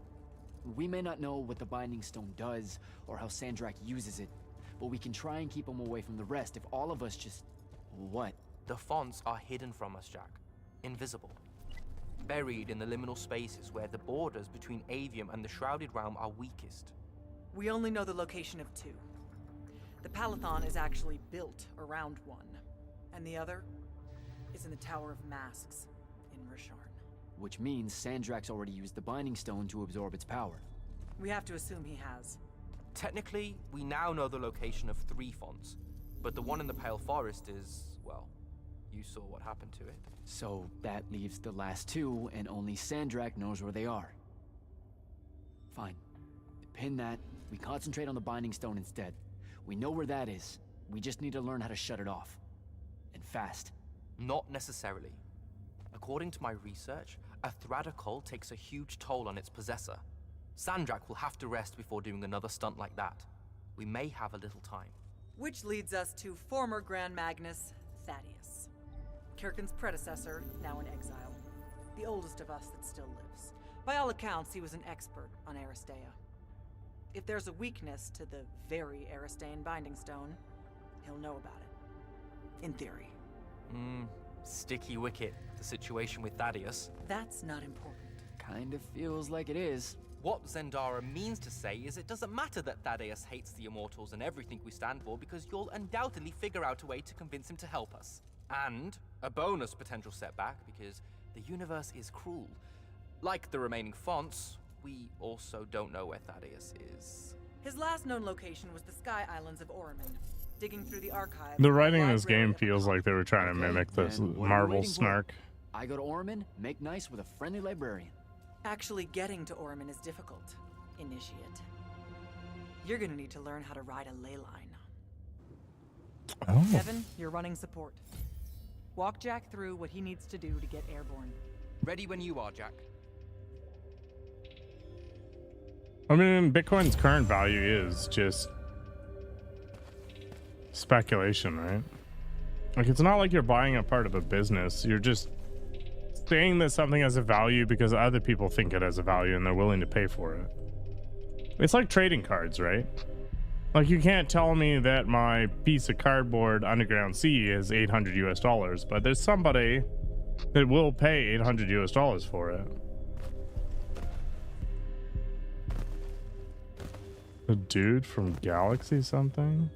We may not know what the Binding Stone does, or how Sandrak uses it, but we can try and keep him away from the rest if all of us just... What? The fonts are hidden from us, Jack. Invisible. Buried in the liminal spaces where the borders between Aveum and the Shrouded Realm are weakest. We only know the location of 2. The Palathon is actually built around one, and the other is in the Tower of Masks in Risharn. Which means Sandrak's already used the Binding Stone to absorb its power. We have to assume he has. Technically, we now know the location of 3 fonts, but the one in the Pale Forest is, well, you saw what happened to it. So that leaves the last 2, and only Sandrak knows where they are. Fine. Pin that. We concentrate on the Binding Stone instead. We know where that is. We just need to learn how to shut it off. And fast. Not necessarily. According to my research, a Thrada-Kul takes a huge toll on its possessor. Sandrak will have to rest before doing another stunt like that. We may have a little time. Which leads us to former Grand Magnus, Thaddeus. Kirkin's predecessor, now in exile. The oldest of us that still lives. By all accounts, he was an expert on Aristea. If there's a weakness to the very Aristean Binding Stone, he'll know about it. In theory. Sticky wicket, the situation with Thaddeus. That's not important. Kind of feels like it is. What Zendara means to say is it doesn't matter that Thaddeus hates the Immortals and everything we stand for, because you'll undoubtedly figure out a way to convince him to help us. And a bonus potential setback, because the universe is cruel. Like the remaining fonts, we also don't know where Thaddeus is. His last known location was the Sky Islands of Oriman. Digging through the archives... The writing in this game feels like they were trying to mimic this Marvel snark. I go to Oriman, make nice with a friendly librarian. Actually getting to Oriman is difficult, Initiate. You're gonna need to learn how to ride a ley line. Oh. Evan, you're running support. Walk Jack through what he needs to do to get airborne. Ready when you are, Jack. I mean, Bitcoin's current value is just speculation, right? Like, it's not like you're buying a part of a business. You're just saying that something has a value because other people think it has a value and they're willing to pay for it. It's like trading cards, right? Like, you can't tell me that my piece of cardboard Underground Sea is $800 US, but there's somebody that will pay $800 US for it. A dude from Galaxy something?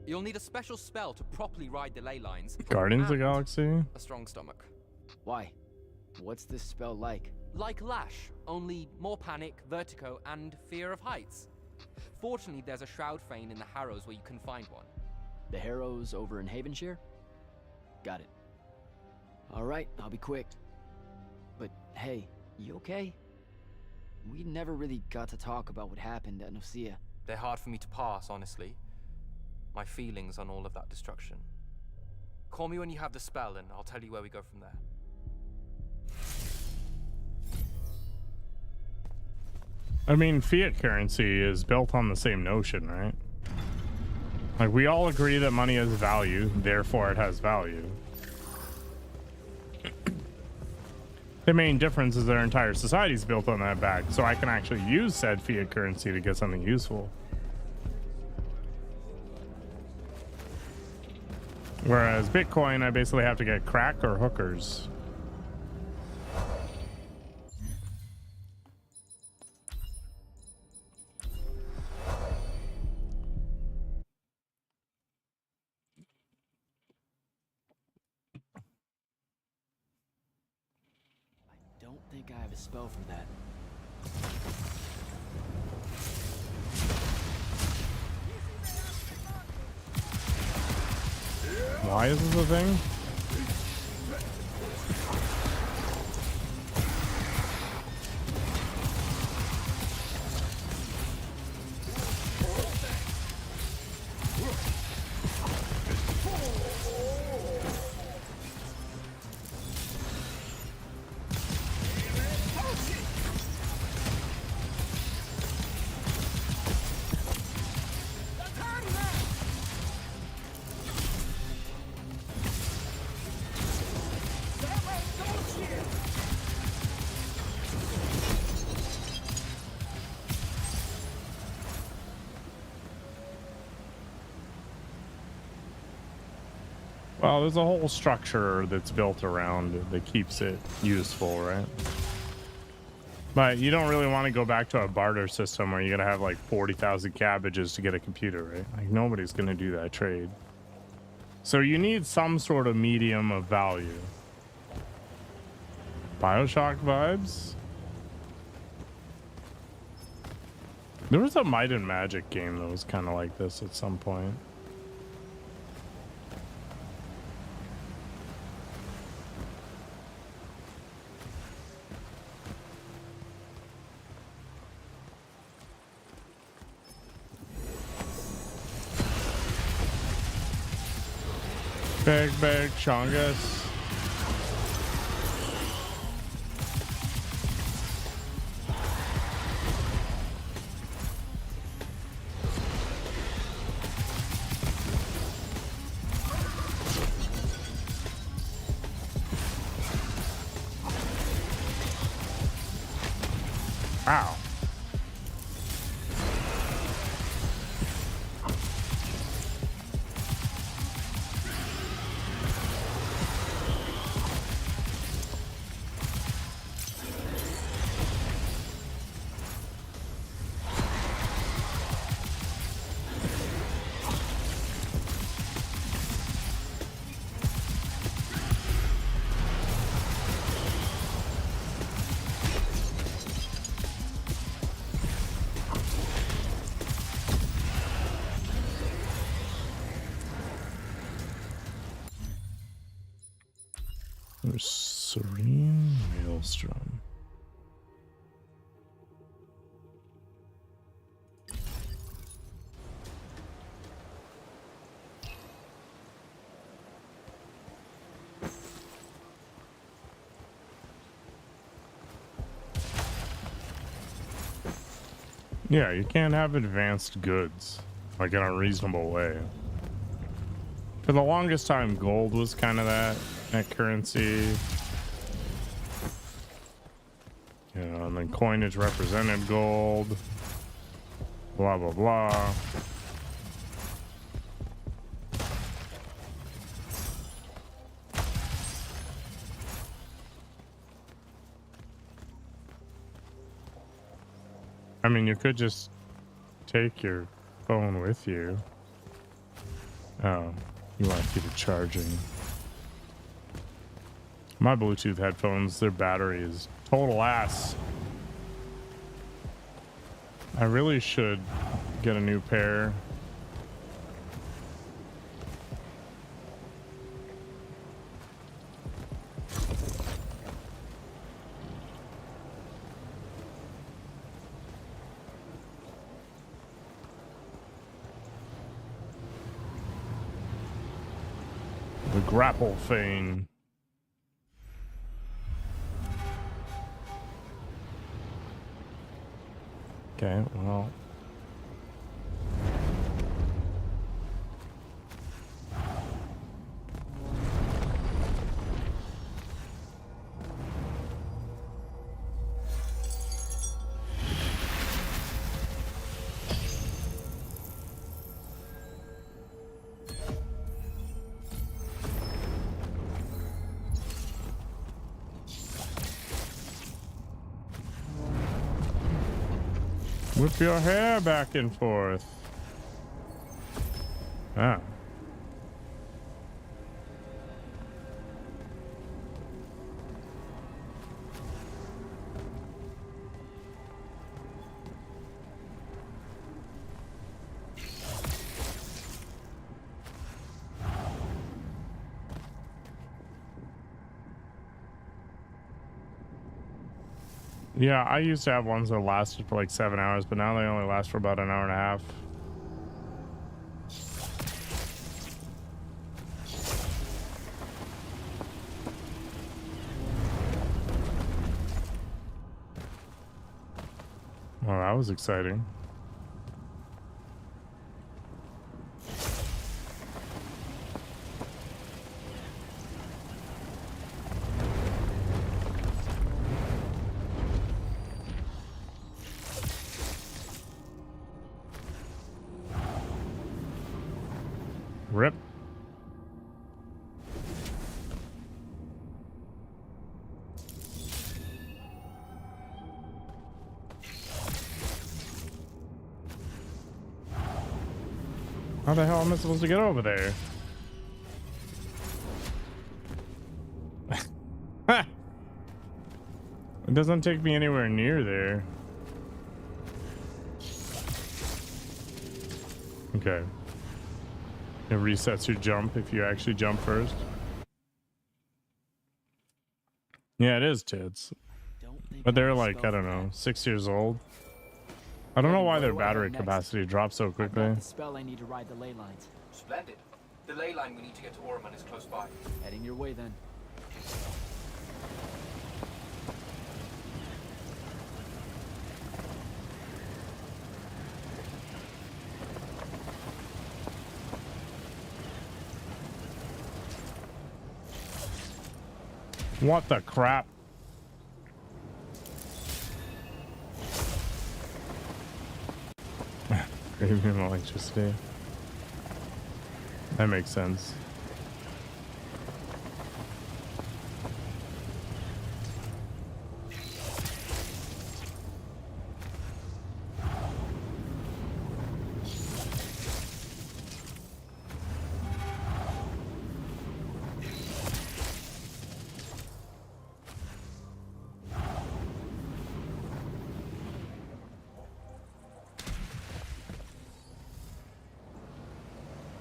You'll need a special spell to properly ride the ley lines. Guardians of the Galaxy? A strong stomach. Why? What's this spell like? Like Lash, only more panic, vertigo, and fear of heights. Fortunately, there's a Shroud Fane in the Harrows where you can find one. The Harrows over in Havenshire? Got it. Alright, I'll be quick. But hey, you okay? We never really got to talk about what happened at Nicaea. They're hard for me to pass, honestly. My feelings on all of that destruction. Call me when you have the spell and I'll tell you where we go from there. I mean, fiat currency is built on the same notion, right? Like, we all agree that money has value, therefore it has value. The main difference is that our entire society is built on that bag, so I can actually use said fiat currency to get something useful. Whereas Bitcoin, I basically have to get crack or hookers. I don't think I have a spell for that. Why is this a thing? Well, there's a whole structure that's built around it that keeps it useful, right? But you don't really want to go back to a barter system where you're going to have like 40,000 cabbages to get a computer, right? Like nobody's going to do that trade. So you need some sort of medium of value. BioShock vibes? There was a Might and Magic game that was kind of like this at some point. Big Chongus. Wow. There's Serene Maelstrom. Yeah, you can't have advanced goods like in a reasonable way. For the longest time, gold was kind of that currency. You know, and then coinage represented gold. Blah, blah, blah. I mean, you could just take your phone with you. Oh, you want to keep it charging. My Bluetooth headphones, their battery is total ass. I really should get a new pair. The grapple thing. Okay, well. Whip your hair back and forth. Ah. Yeah, I used to have ones that lasted for like 7 hours, but now they only last for about an hour and a half. Well, that was exciting. Rip. How the hell am I supposed to get over there? It doesn't take me anywhere near there. Okay. It resets your jump if you actually jump first. Yeah, it is tits. But they're like, I don't know, 6 years old. I don't know why their battery capacity drops so quickly. The spell I need to ride the ley lines. Splendid. The ley line we need to get to Orman is close by. Heading your way then. What the crap? Premium electricity. That makes sense.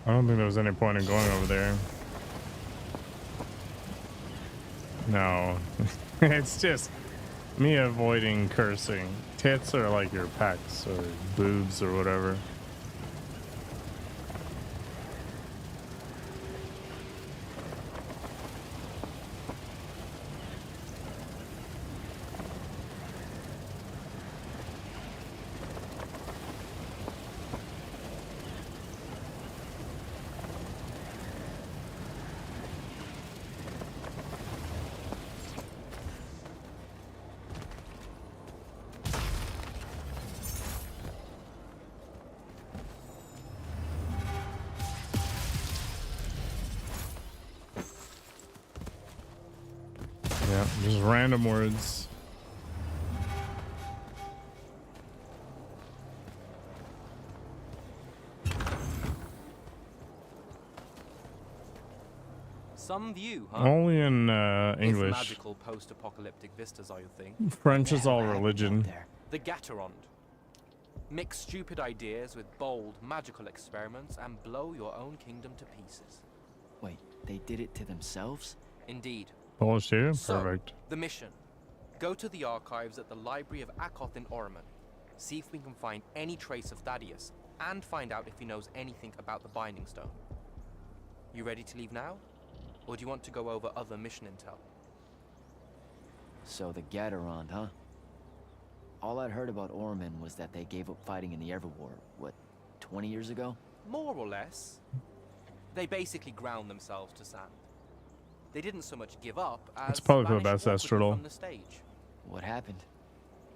I don't think there was any point in going over there. No. It's just me avoiding cursing. Tits are like your pecs or boobs or whatever. Yeah, just random words. Some view, huh? Only in If English. magical post-apocalyptic vistas are your thing. French is all religion. The Gatorond. Mix stupid ideas with bold, magical experiments and blow your own kingdom to pieces. Wait, they did it to themselves? Indeed. Polish too? So, Perfect. the mission. Go to the archives at the Library of Akoth in Orman. See if we can find any trace of Thaddeus, and find out if he knows anything about the Binding Stone. You ready to leave now? Or do you want to go over other mission intel? So the Gatorond, huh? All I'd heard about Orman was that they gave up fighting in the Everwar, what, 20 years ago? More or less. They basically ground themselves to sand. They didn't so much give up as It's probably for the vanish best, awkwardly Estrel. from the stage. What happened?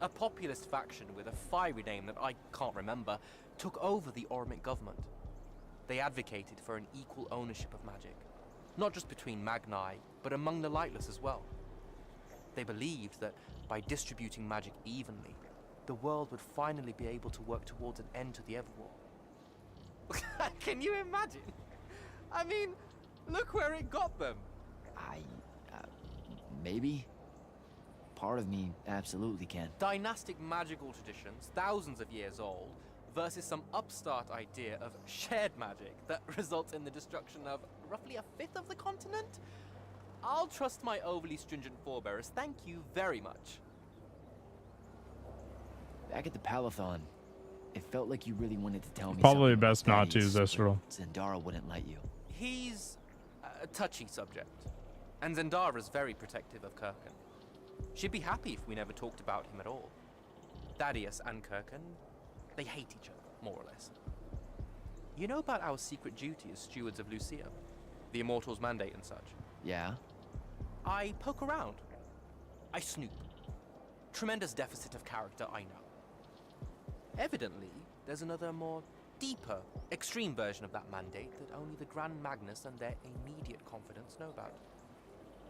A populist faction with a fiery name that I can't remember took over the Ormic government. They advocated for an equal ownership of magic, not just between Magni, but among the lightless as well. They believed that by distributing magic evenly, the world would finally be able to work towards an end to the Everwar. Can you imagine? I mean, look where it got them. Maybe? Part of me absolutely can. Dynastic magical traditions, thousands of years old, versus some upstart idea of shared magic that results in the destruction of roughly a fifth of the continent? I'll trust my overly stringent forebears, thank you very much. Back at the Palathon, it felt like you really wanted to tell me Probably something best about not to, Thaddeus, Zestral. but Zendara wouldn't let you. He's a touchy subject, and Zendara's very protective of Kirkan. She'd be happy if we never talked about him at all. Thaddeus and Kirkan, they hate each other, more or less. You know about our secret duty as stewards of Lucia? The Immortals' mandate and such? Yeah? I poke around. I snoop. Tremendous deficit of character, I know. Evidently, there's another more deeper, extreme version of that mandate that only the Grand Magnus and their immediate confidants know about.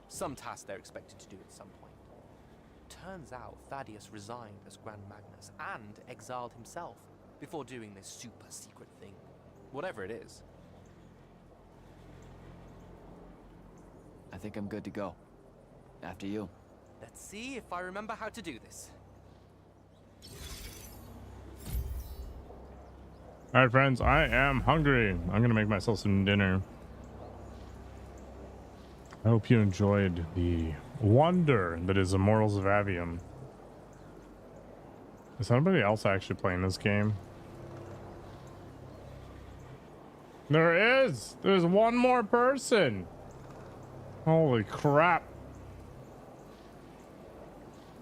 Some task they're expected to do at some point. Turns out Thaddeus resigned as Grand Magnus and exiled himself before doing this super secret thing. Whatever it is. I think I'm good to go. After you. Let's see if I remember how to do this. All right, friends, I am hungry. I'm gonna make myself some dinner. I hope you enjoyed the wonder that is Immortals of Aveum. Is somebody else actually playing this game? There is! There's one more person! Holy crap.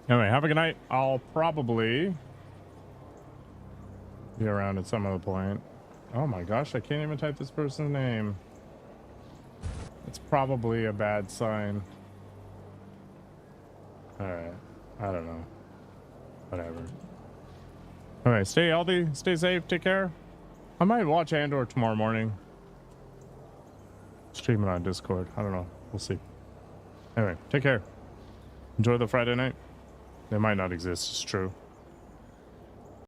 Anyway, have a good night. I'll probably be around at some other point. Oh my gosh, I can't even type this person's name. It's probably a bad sign. Alright. I don't know. Whatever. Alright, stay healthy, stay safe, take care. I might watch Andor tomorrow morning. Stream it on Discord. I don't know. We'll see. Anyway, take care. Enjoy the Friday night. They might not exist, it's true.